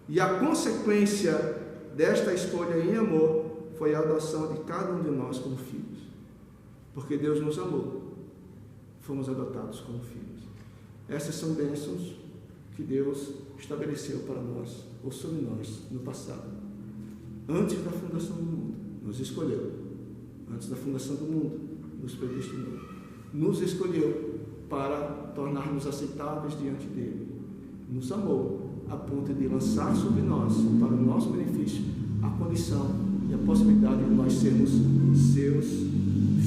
E a consequência desta escolha em amor foi a adoção de cada um de nós como filhos. Porque Deus nos amou, fomos adotados como filhos. Essas são bênçãos que Deus estabeleceu para nós, ou sobre nós, no passado. Antes da fundação do mundo, nos escolheu antes da fundação do mundo, nos predestinou, nos escolheu para tornar-nos aceitáveis diante dele, nos amou a ponto de lançar sobre nós, para o nosso benefício, a condição e a possibilidade de nós sermos seus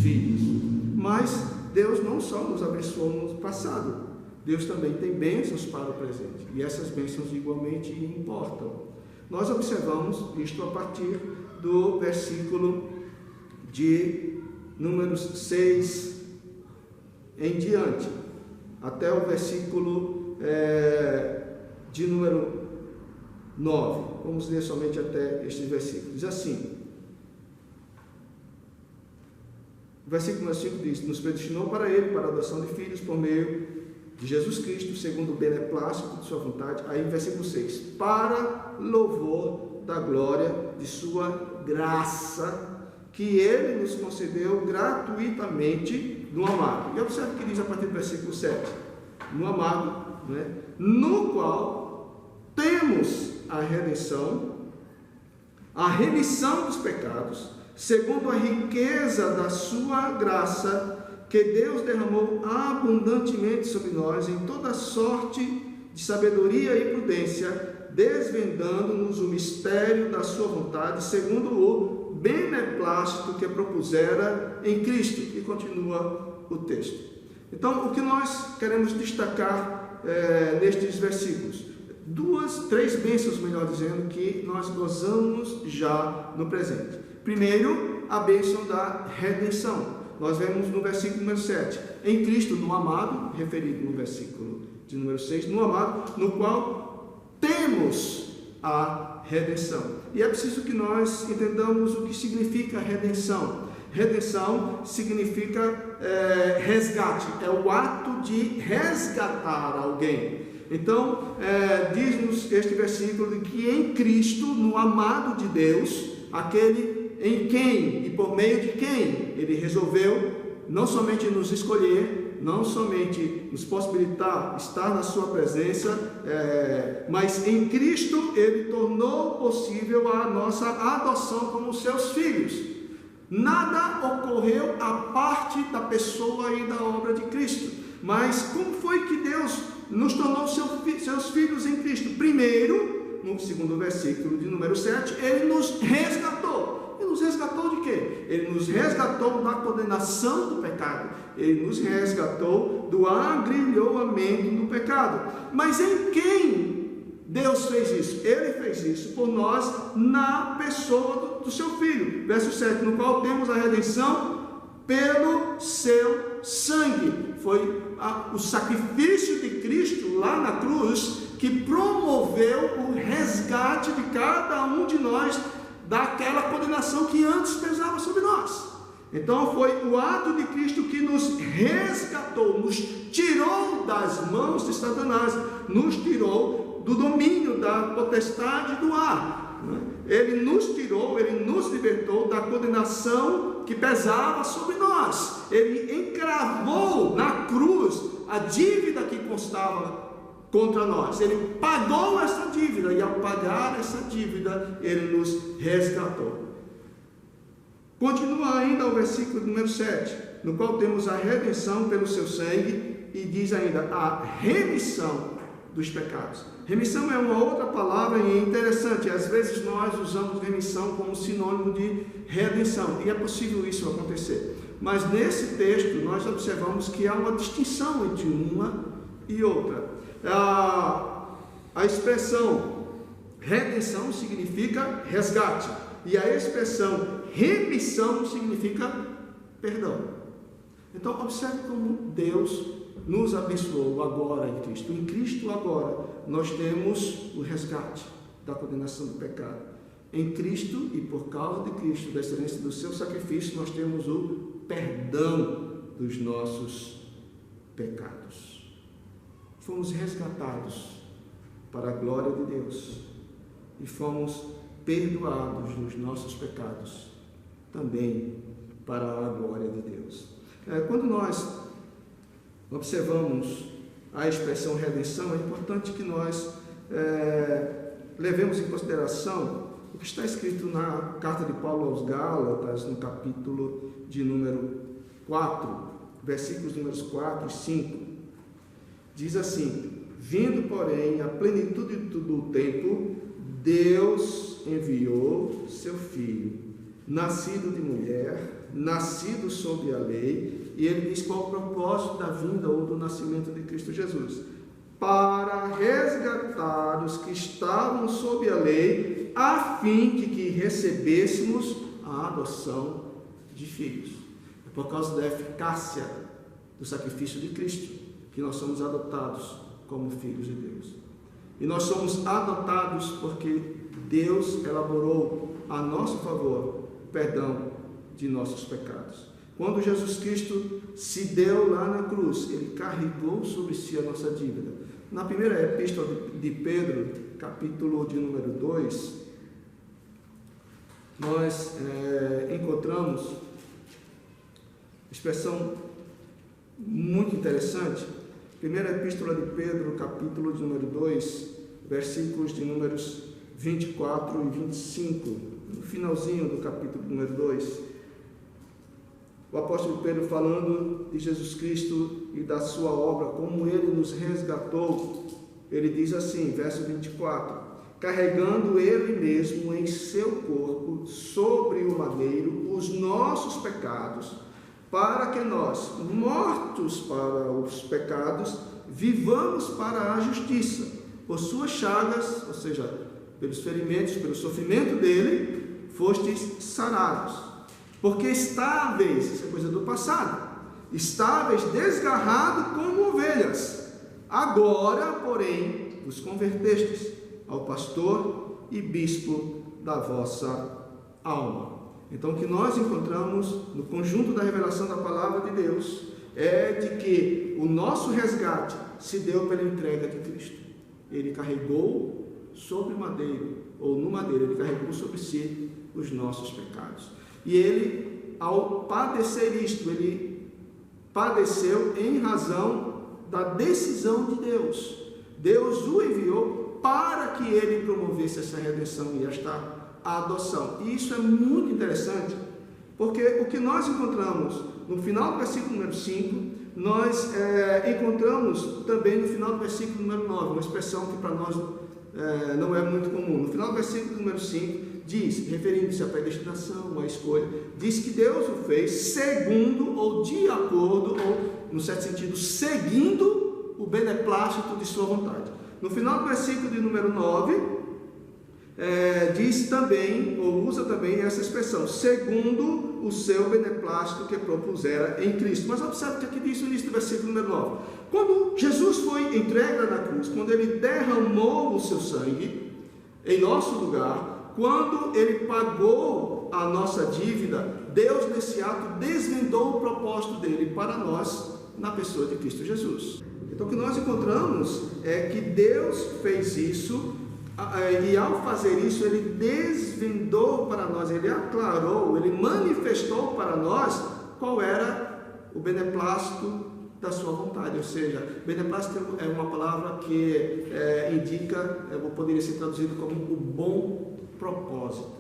filhos. Mas Deus não só nos abençoou no passado, Deus também tem bênçãos para o presente, e essas bênçãos igualmente importam. Nós observamos isto a partir do versículo de número 6 em diante, até o versículo de número 9. Vamos ler somente até estes versículos. Diz assim: o versículo 5 diz: nos predestinou para ele, para a adoção de filhos por meio de Jesus Cristo, segundo o beneplácito de sua vontade. Aí versículo 6: para louvor da glória de sua graça, que ele nos concedeu gratuitamente no amado. E observe o que diz a partir do versículo 7: no amado, no qual temos a redenção, a remissão dos pecados, segundo a riqueza da sua graça, que Deus derramou abundantemente sobre nós em toda sorte de sabedoria e prudência, desvendando-nos o mistério da sua vontade, segundo o beneplácito que propusera em Cristo. E continua o texto. Então, o que nós queremos destacar nestes versículos? Três bênçãos, melhor dizendo, que nós gozamos já no presente. Primeiro, a bênção da redenção. Nós vemos no versículo número 7, em Cristo, no amado, referido no versículo de número 6, no amado, no qual temos a redenção. E é preciso que nós entendamos o que significa redenção. Redenção significa resgate, é o ato de resgatar alguém. Então, diz-nos este versículo que em Cristo, no amado de Deus, aquele em quem e por meio de quem Ele resolveu não somente nos escolher, não somente nos possibilitar estar na sua presença, mas em Cristo Ele tornou possível a nossa adoção como seus filhos. Nada ocorreu à parte da pessoa e da obra de Cristo. Mas como foi que Deus nos tornou seus filhos em Cristo? Primeiro, no segundo versículo de número 7, Ele nos resgatou. Ele nos resgatou de quê? Ele nos resgatou da condenação do pecado. Ele nos resgatou do agrilhoamento do pecado. Mas em quem Deus fez isso? Ele fez isso por nós na pessoa do seu Filho. Verso 7, no qual temos a redenção pelo seu sangue. Foi o sacrifício de Cristo lá na cruz que promoveu o resgate de cada um de nós daquela condenação que antes pesava sobre nós. Então foi o ato de Cristo que nos resgatou, nos tirou das mãos de Satanás, nos tirou do domínio da potestade do ar. Ele nos tirou, Ele nos libertou da condenação que pesava sobre nós. Ele encravou na cruz a dívida que constava contra nós. Ele pagou essa dívida, e ao pagar essa dívida, Ele nos resgatou. Continua ainda o versículo número 7, no qual temos a redenção pelo seu sangue, e diz ainda a remissão dos pecados. Remissão é uma outra palavra interessante. Às vezes nós usamos remissão como sinônimo de redenção, e é possível isso acontecer. Mas nesse texto nós observamos que há uma distinção entre uma e outra. A expressão redenção significa resgate, e a expressão remissão significa perdão. Então observe como Deus nos abençoou agora em Cristo. Em Cristo agora nós temos o resgate da condenação do pecado. Em Cristo, e por causa de Cristo, da excelência do seu sacrifício, nós temos o perdão dos nossos pecados. Fomos resgatados para a glória de Deus e fomos perdoados dos nossos pecados também para a glória de Deus. Quando nós observamos a expressão redenção, é importante que nós levemos em consideração o que está escrito na carta de Paulo aos Gálatas, no capítulo de número 4, versículos números 4 e 5. Diz assim: vindo, porém, a plenitude do tempo, Deus enviou seu Filho, nascido de mulher, nascido sob a lei, e ele diz qual o propósito da vinda ou do nascimento de Cristo Jesus: para resgatar os que estavam sob a lei, a fim de que recebêssemos a adoção de filhos. É por causa da eficácia do sacrifício de Cristo que nós somos adotados como filhos de Deus. E nós somos adotados porque Deus elaborou a nosso favor o perdão de nossos pecados. Quando Jesus Cristo se deu lá na cruz, Ele carregou sobre si a nossa dívida. Na primeira epístola de Pedro, capítulo de número 2, nós encontramos expressão muito interessante. Primeira epístola de Pedro, capítulo de número 2, versículos de números 24 e 25, no finalzinho do capítulo número 2. O apóstolo Pedro, falando de Jesus Cristo e da sua obra, como Ele nos resgatou, ele diz assim, verso 24: carregando Ele mesmo em seu corpo, sobre o madeiro, os nossos pecados, para que nós, mortos para os pecados, vivamos para a justiça. Por suas chagas, ou seja, pelos ferimentos, pelo sofrimento dele, fostes sarados. Porque estáveis, isso é coisa do passado, estáveis desgarrados como ovelhas, agora, porém, vos convertestes ao pastor e bispo da vossa alma. Então, o que nós encontramos no conjunto da revelação da palavra de Deus é de que o nosso resgate se deu pela entrega de Cristo. Ele carregou sobre o madeiro, ou no madeiro, ele carregou sobre si os nossos pecados. E ele, ao padecer isto, ele padeceu em razão da decisão de Deus. Deus o enviou para que ele promovesse essa redenção e esta adoção. E isso é muito interessante, porque o que nós encontramos no final do versículo número 5, nós encontramos também no final do versículo número 9, uma expressão que para nós não é muito comum. No final do versículo número 5, diz, referindo-se à predestinação, à escolha, diz que Deus o fez segundo ou de acordo, ou, no certo sentido, seguindo o beneplácito de sua vontade. No final do versículo de número 9, diz também, ou usa também essa expressão, segundo o seu beneplácito que propusera em Cristo. Mas observe o que aqui diz no início do versículo número 9. Quando Jesus foi entregue na cruz, quando ele derramou o seu sangue em nosso lugar, quando ele pagou a nossa dívida, Deus nesse ato desvendou o propósito dele para nós na pessoa de Cristo Jesus. Então o que nós encontramos é que Deus fez isso, e ao fazer isso ele desvendou para nós, ele aclarou, ele manifestou para nós qual era o beneplácito da sua vontade. Ou seja, beneplácito é uma palavra que indica, poderia ser traduzido como o bom propósito.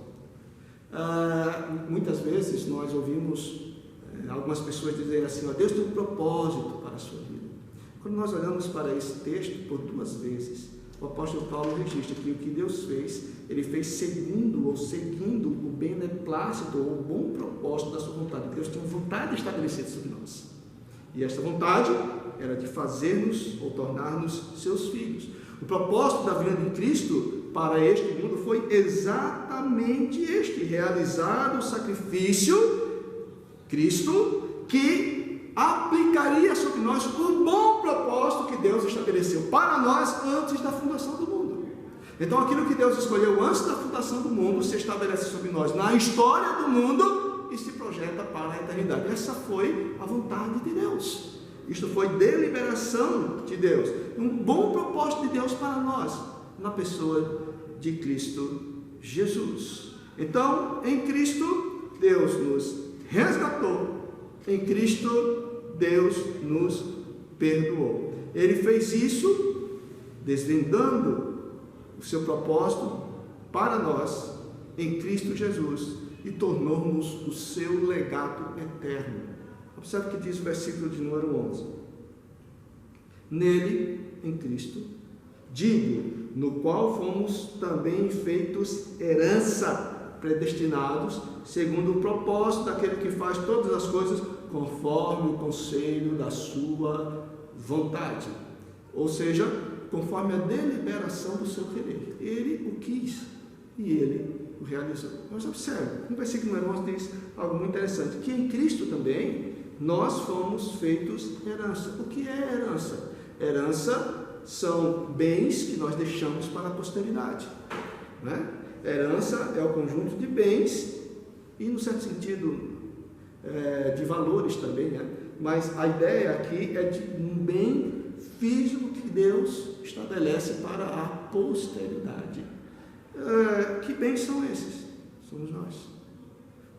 Muitas vezes nós ouvimos algumas pessoas dizerem assim: Deus tem um propósito para a sua vida. Quando nós olhamos para esse texto por duas vezes, o apóstolo Paulo registra que o que Deus fez, ele fez seguindo o beneplácito ou o bom propósito da sua vontade. Deus tem uma vontade estabelecida sobre nós, e esta vontade era de fazermos ou tornar-nos seus filhos. O propósito da vinda de Cristo para este mundo foi exatamente este: realizar o sacrifício, Cristo, que aplicaria sobre nós o bom propósito que Deus estabeleceu para nós antes da fundação do mundo. Então aquilo que Deus escolheu antes da fundação do mundo se estabelece sobre nós na história do mundo e se projeta para a eternidade. Essa foi a vontade de Deus. Isto foi deliberação de Deus, um bom propósito de Deus para nós, na pessoa de Cristo Jesus. Então, em Cristo, Deus nos resgatou, em Cristo, Deus nos perdoou. Ele fez isso desvendando o seu propósito para nós em Cristo Jesus e tornou-nos o seu legado eterno. Observe o que diz o versículo de número 11. Nele, em Cristo, digo, no qual fomos também feitos herança, predestinados, segundo o propósito daquele que faz todas as coisas conforme o conselho da sua vontade. Ou seja, conforme a deliberação do seu querer. Ele o quis e ele o realizou. Mas observe, no versículo número 11 diz algo muito interessante, que em Cristo também nós fomos feitos herança. O que é herança? Herança são bens que nós deixamos para a posteridade, né? Herança é o conjunto de bens e, no certo sentido, de valores também, né? Mas a ideia aqui é de um bem físico que Deus estabelece para a posteridade. Que bens são esses? Somos nós.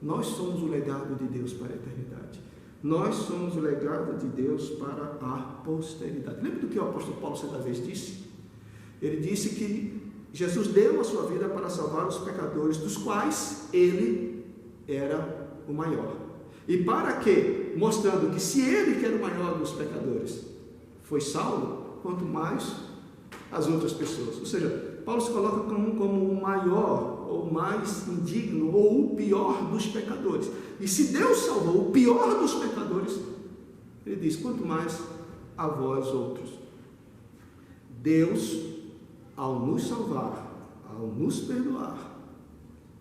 Nós somos o legado de Deus para a eternidade. Nós somos o legado de Deus para a posteridade. Lembra do que o apóstolo Paulo certa vez disse? Ele disse que Jesus deu a sua vida para salvar os pecadores, dos quais ele era o maior. E para quê? Mostrando que se ele, que era o maior dos pecadores, foi salvo, quanto mais as outras pessoas. Ou seja, Paulo se coloca como o maior, ou mais indigno, ou o pior dos pecadores. E se Deus salvou o pior dos pecadores, ele diz, quanto mais a vós outros. Deus, ao nos salvar, ao nos perdoar,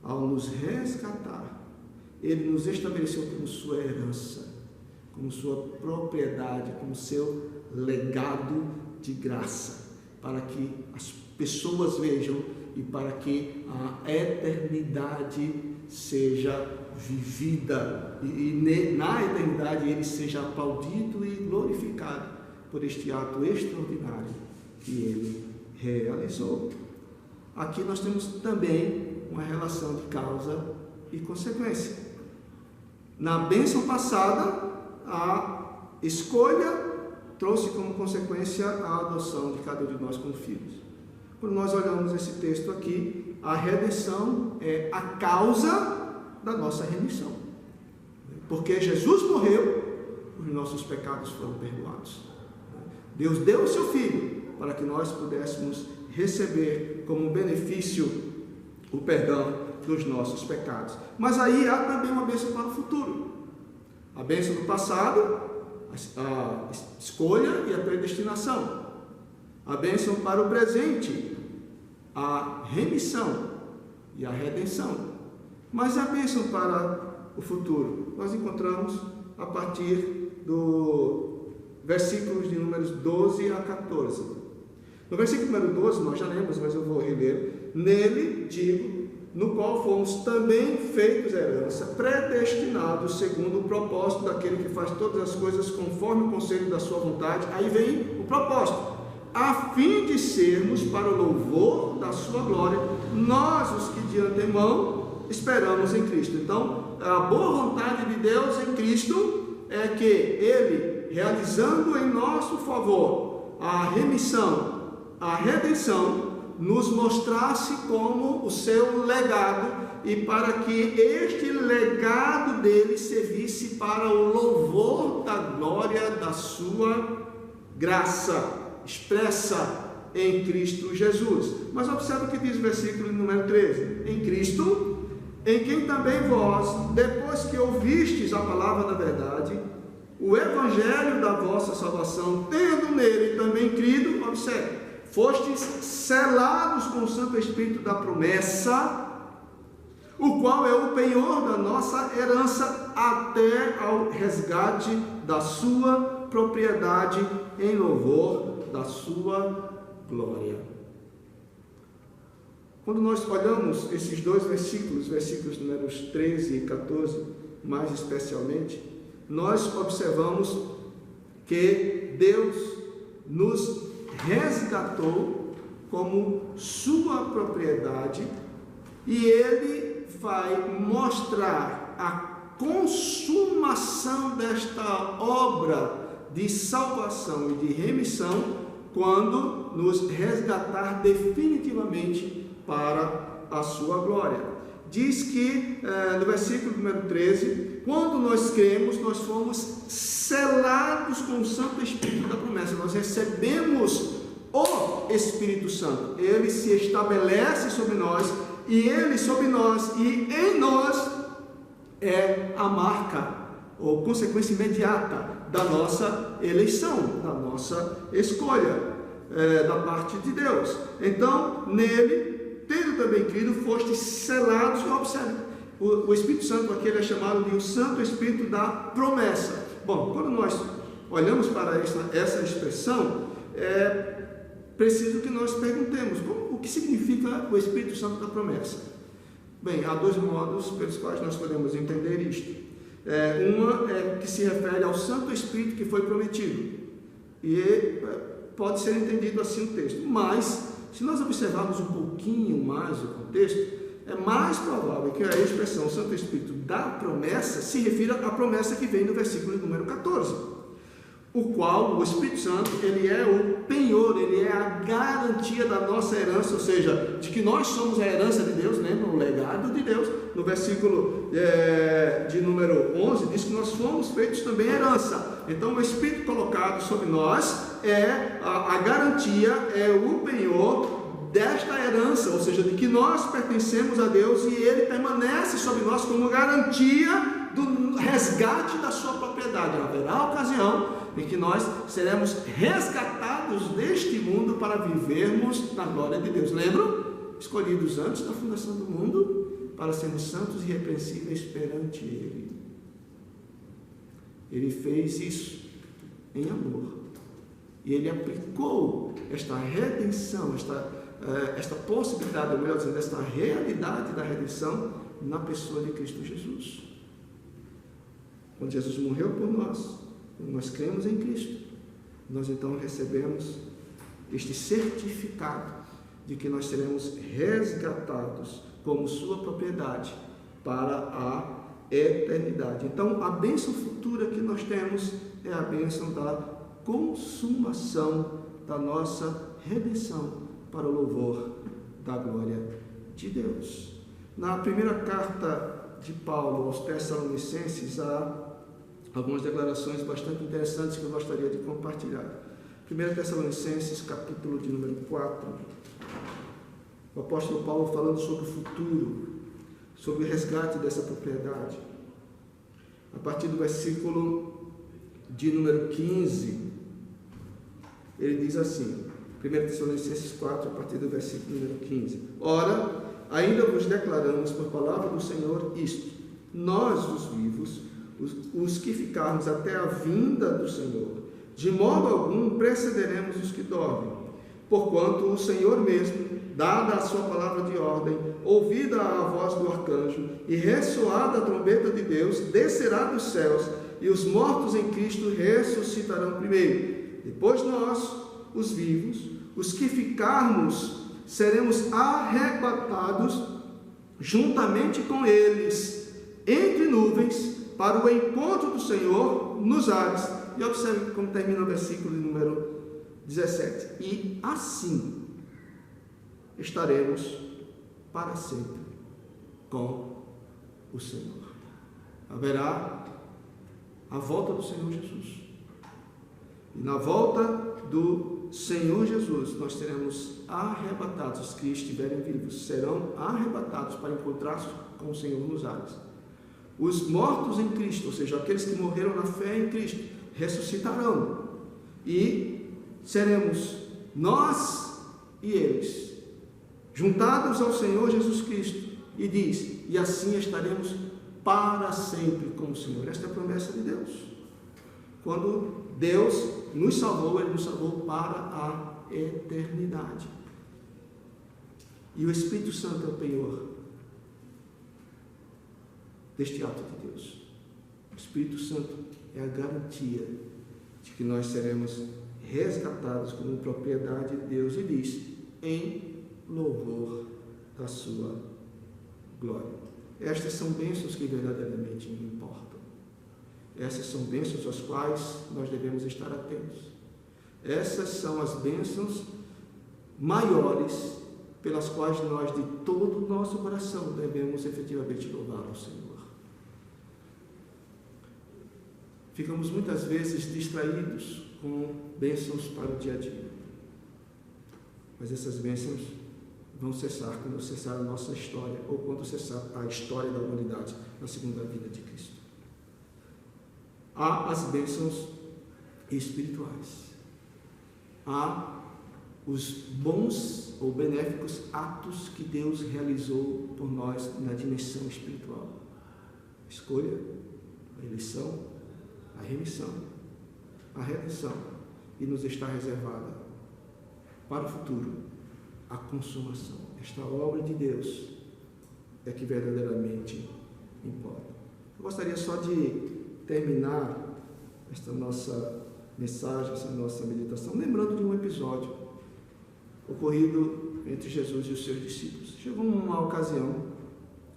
ao nos resgatar, ele nos estabeleceu como sua herança, como sua propriedade, como seu legado de graça, para que as pessoas vejam e para que a eternidade seja vivida e na eternidade ele seja aplaudido e glorificado por este ato extraordinário que ele realizou. Aqui nós temos também uma relação de causa e consequência. Na bênção passada, a escolha trouxe como consequência a adoção de cada um de nós como filhos. Quando nós olhamos esse texto aqui, a redenção é a causa da nossa remissão. Porque Jesus morreu, os nossos pecados foram perdoados. Deus deu o seu Filho para que nós pudéssemos receber como benefício o perdão dos nossos pecados. Mas aí há também uma bênção para o futuro. A bênção do passado, a escolha e a predestinação. A bênção para o presente, a remissão e a redenção. Mas a bênção para o futuro, nós encontramos a partir do versículos de números 12 a 14. No versículo número 12, nós já lemos, mas eu vou reler. Nele, digo, no qual fomos também feitos herança, predestinados segundo o propósito daquele que faz todas as coisas conforme o conselho da sua vontade. Aí vem o propósito, a fim de sermos para o louvor da sua glória, nós os que de antemão esperamos em Cristo. Então, a boa vontade de Deus em Cristo é que Ele, realizando em nosso favor a remissão, a redenção, nos mostrasse como o seu legado e para que este legado dele servisse para o louvor da glória da sua graça expressa em Cristo Jesus. Mas observe o que diz o versículo número 13: em Cristo, em quem também vós, depois que ouvistes a palavra da verdade, o evangelho da vossa salvação, tendo nele também crido, observe, fostes selados com o Santo Espírito da promessa, o qual é o penhor da nossa herança até ao resgate da sua propriedade em louvor da sua glória. Quando nós olhamos esses dois versículos números 13 e 14, mais especialmente, nós observamos que Deus nos resgatou como sua propriedade e Ele vai mostrar a consumação desta obra de salvação e de remissão quando nos resgatar definitivamente para a sua glória. diz que, no versículo número 13, quando nós cremos, nós fomos selados com o Santo Espírito da promessa. Nós recebemos o Espírito Santo. Ele se estabelece sobre nós, e ele sobre nós, e em nós é a marca, ou consequência imediata da nossa eleição, da nossa escolha, da parte de Deus. Então, nele, tendo também crido, fostes selados. E observe, o Espírito Santo aqui é chamado de o Santo Espírito da promessa. Bom, quando nós olhamos para essa expressão, é preciso que nós perguntemos, o que significa o Espírito Santo da promessa? Bem, há dois modos pelos quais nós podemos entender isto. Uma é que se refere ao Santo Espírito que foi prometido, e pode ser entendido assim o texto, mas se nós observarmos um pouquinho mais o contexto, é mais provável que a expressão Santo Espírito da promessa se refira à promessa que vem no versículo número 14, o qual o Espírito Santo, ele é o penhor, ele é a garantia da nossa herança, ou seja, de que nós somos a herança de Deus, lembra? O legado de Deus. No versículo de número 11, diz que nós fomos feitos também herança. Então o Espírito colocado sobre nós é a garantia, é o penhor desta herança, ou seja, de que nós pertencemos a Deus, e ele permanece sobre nós como garantia do resgate da sua propriedade. Haverá ocasião em que nós seremos resgatados deste mundo para vivermos na glória de Deus. Lembram? Escolhidos antes da fundação do mundo para sermos santos e irrepreensíveis perante Ele. Ele fez isso em amor, e Ele aplicou esta redenção, esta possibilidade, ou melhor dizendo, esta realidade da redenção na pessoa de Cristo Jesus. Quando Jesus morreu por nós, quando nós cremos em Cristo, nós então recebemos este certificado de que nós seremos resgatados como sua propriedade para a eternidade. Então, a bênção futura que nós temos é a bênção da consumação da nossa redenção para o louvor da glória de Deus. Na primeira carta de Paulo aos Tessalonicenses, há algumas declarações bastante interessantes que eu gostaria de compartilhar. 1 Tessalonicenses, capítulo de número 4, o apóstolo Paulo falando sobre o futuro, sobre o resgate dessa propriedade. A partir do versículo de número 15, ele diz assim, 1 Tessalonicenses 4, a partir do versículo número 15: Ora, ainda vos declaramos por palavra do Senhor isto: nós, os vivos, os que ficarmos até a vinda do Senhor, de modo algum precederemos os que dormem, porquanto o Senhor mesmo, dada a sua palavra de ordem, ouvida a voz do arcanjo e ressoada a trombeta de Deus, descerá dos céus, e os mortos em Cristo ressuscitarão primeiro. Depois nós, os vivos, os que ficarmos, seremos arrebatados juntamente com eles entre nuvens para o encontro do Senhor nos ares. E observe como termina o versículo número 17: e assim estaremos para sempre com o Senhor. Haverá a volta do Senhor Jesus, e na volta do Senhor Jesus nós seremos arrebatados. Os que estiverem vivos serão arrebatados para encontrar-se com o Senhor nos ares. Os mortos em Cristo, ou seja, aqueles que morreram na fé em Cristo, ressuscitarão, e seremos nós e eles juntados ao Senhor Jesus Cristo, e diz, e assim estaremos para sempre com o Senhor. Esta é a promessa de Deus. Quando Deus nos salvou, Ele nos salvou para a eternidade. E o Espírito Santo é o penhor deste ato de Deus. O Espírito Santo é a garantia de que nós seremos resgatados como propriedade de Deus, e diz, em louvor da sua glória. Estas são bênçãos que verdadeiramente me importam. Essas são bênçãos às quais nós devemos estar atentos. Essas são as bênçãos maiores pelas quais nós, de todo o nosso coração, devemos efetivamente louvar ao Senhor. Ficamos muitas vezes distraídos com bênçãos para o dia a dia. Mas essas bênçãos vão cessar quando cessar a nossa história, ou quando cessar a história da humanidade na segunda vinda de Cristo. Há as bênçãos espirituais. Há os bons ou benéficos atos que Deus realizou por nós na dimensão espiritual. A escolha, a eleição, a remissão, a redenção, e nos está reservada para o futuro a consumação. Esta obra de Deus é que verdadeiramente importa. Eu gostaria só de terminar esta nossa mensagem, essa nossa meditação, lembrando de um episódio ocorrido entre Jesus e os seus discípulos. Chegou uma ocasião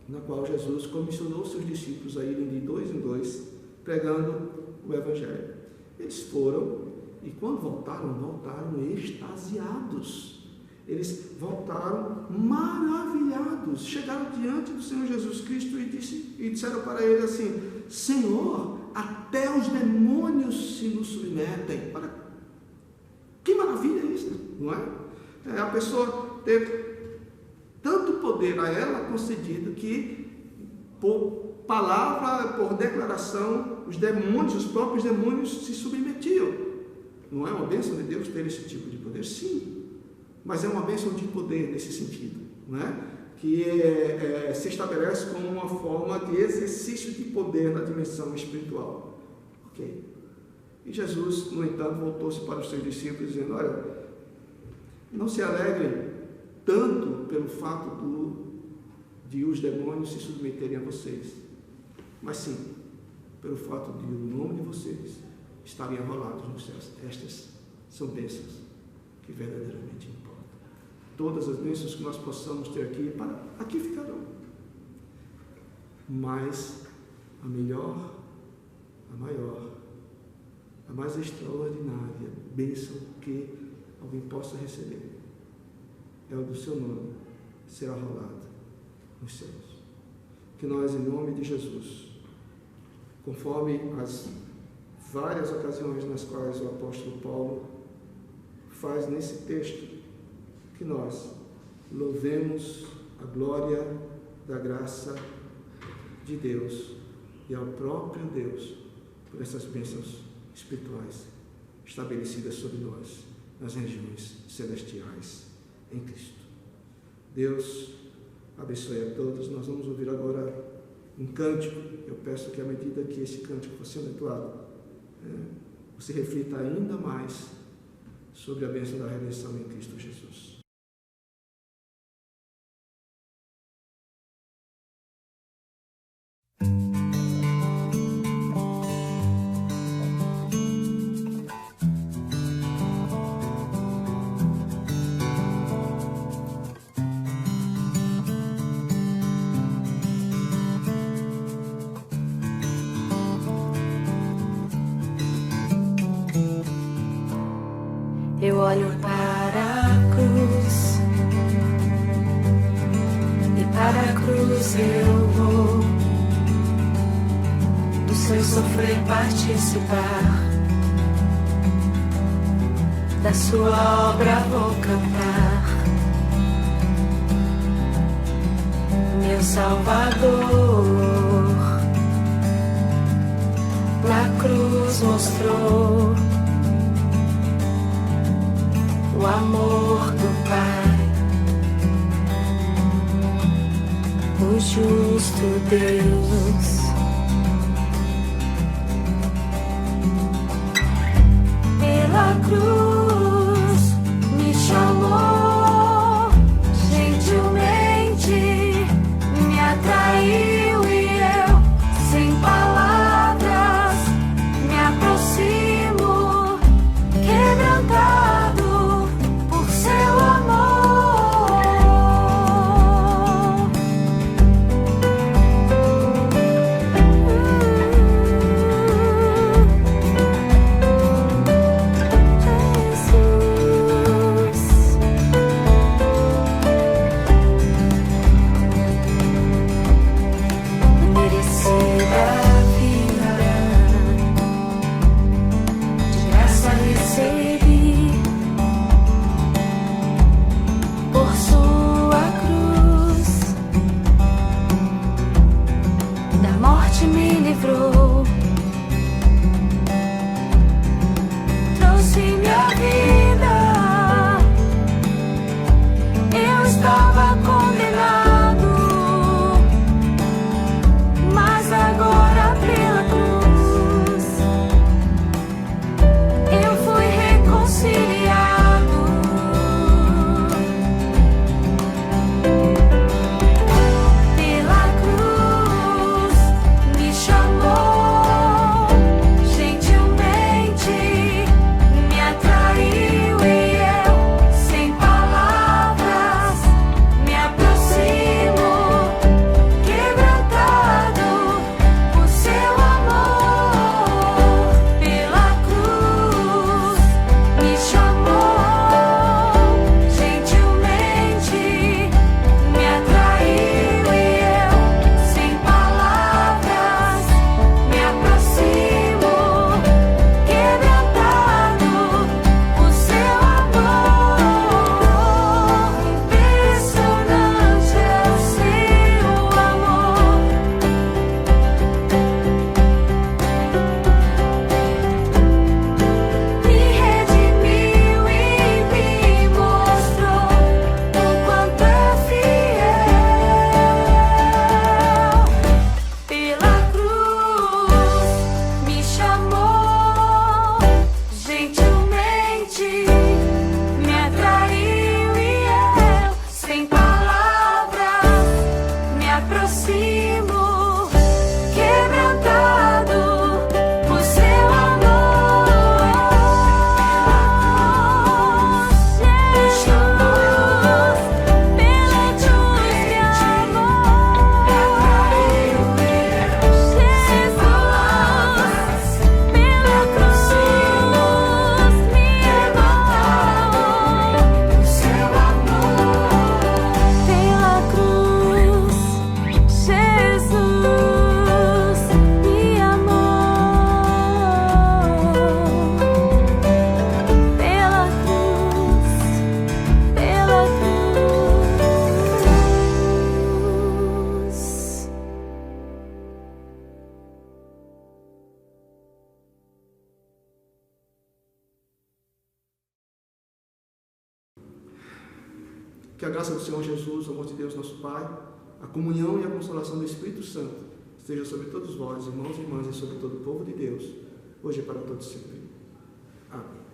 na qual Jesus comissionou os seus discípulos a irem de dois em dois pregando o Evangelho. Eles foram e quando voltaram extasiados. Eles voltaram maravilhados. Chegaram diante do Senhor Jesus Cristo e disseram para ele assim: Senhor, até os demônios se nos submetem. Olha, que maravilha isso, não é? A pessoa teve tanto poder a ela concedido que, por palavra, por declaração, os demônios, os próprios demônios se submetiam. Não é uma bênção de Deus ter esse tipo de poder? Sim, mas é uma bênção de poder nesse sentido, não é? Que se estabelece como uma forma de exercício de poder na dimensão espiritual. Ok. E Jesus, no entanto, voltou-se para os seus discípulos dizendo: olha, não se alegrem tanto pelo fato de os demônios se submeterem a vocês, mas sim pelo fato de o nome de vocês estarem arrolados nos céus. Estas são bênçãos que verdadeiramente importam. Todas as bênçãos que nós possamos ter aqui ficarão. Mas a melhor, a maior, a mais extraordinária bênção que alguém possa receber é o do seu nome ser arrolado nos céus. Que nós, em nome de Jesus, conforme as várias ocasiões nas quais o apóstolo Paulo faz nesse texto, que nós louvemos a glória da graça de Deus e ao próprio Deus por essas bênçãos espirituais estabelecidas sobre nós nas regiões celestiais em Cristo. Deus abençoe a todos. Nós vamos ouvir agora um cântico. Eu peço que à medida que esse cântico for sendo entoado, você reflita ainda mais sobre a bênção da redenção em Cristo Jesus. Eu olho para a cruz e para a cruz eu vou do seu sofrer participar, da sua obra vou cantar. Meu Salvador na cruz mostrou o amor do Pai, o justo Deus. Pela cruz me chamou, gentilmente me atraiu e eu, sem palavras, me aproximo, quebrantado. Que a graça do Senhor Jesus, o amor de Deus, nosso Pai, a comunhão e a consolação do Espírito Santo esteja sobre todos vós, irmãos e irmãs, e sobre todo o povo de Deus, hoje e para todos sempre. Amém.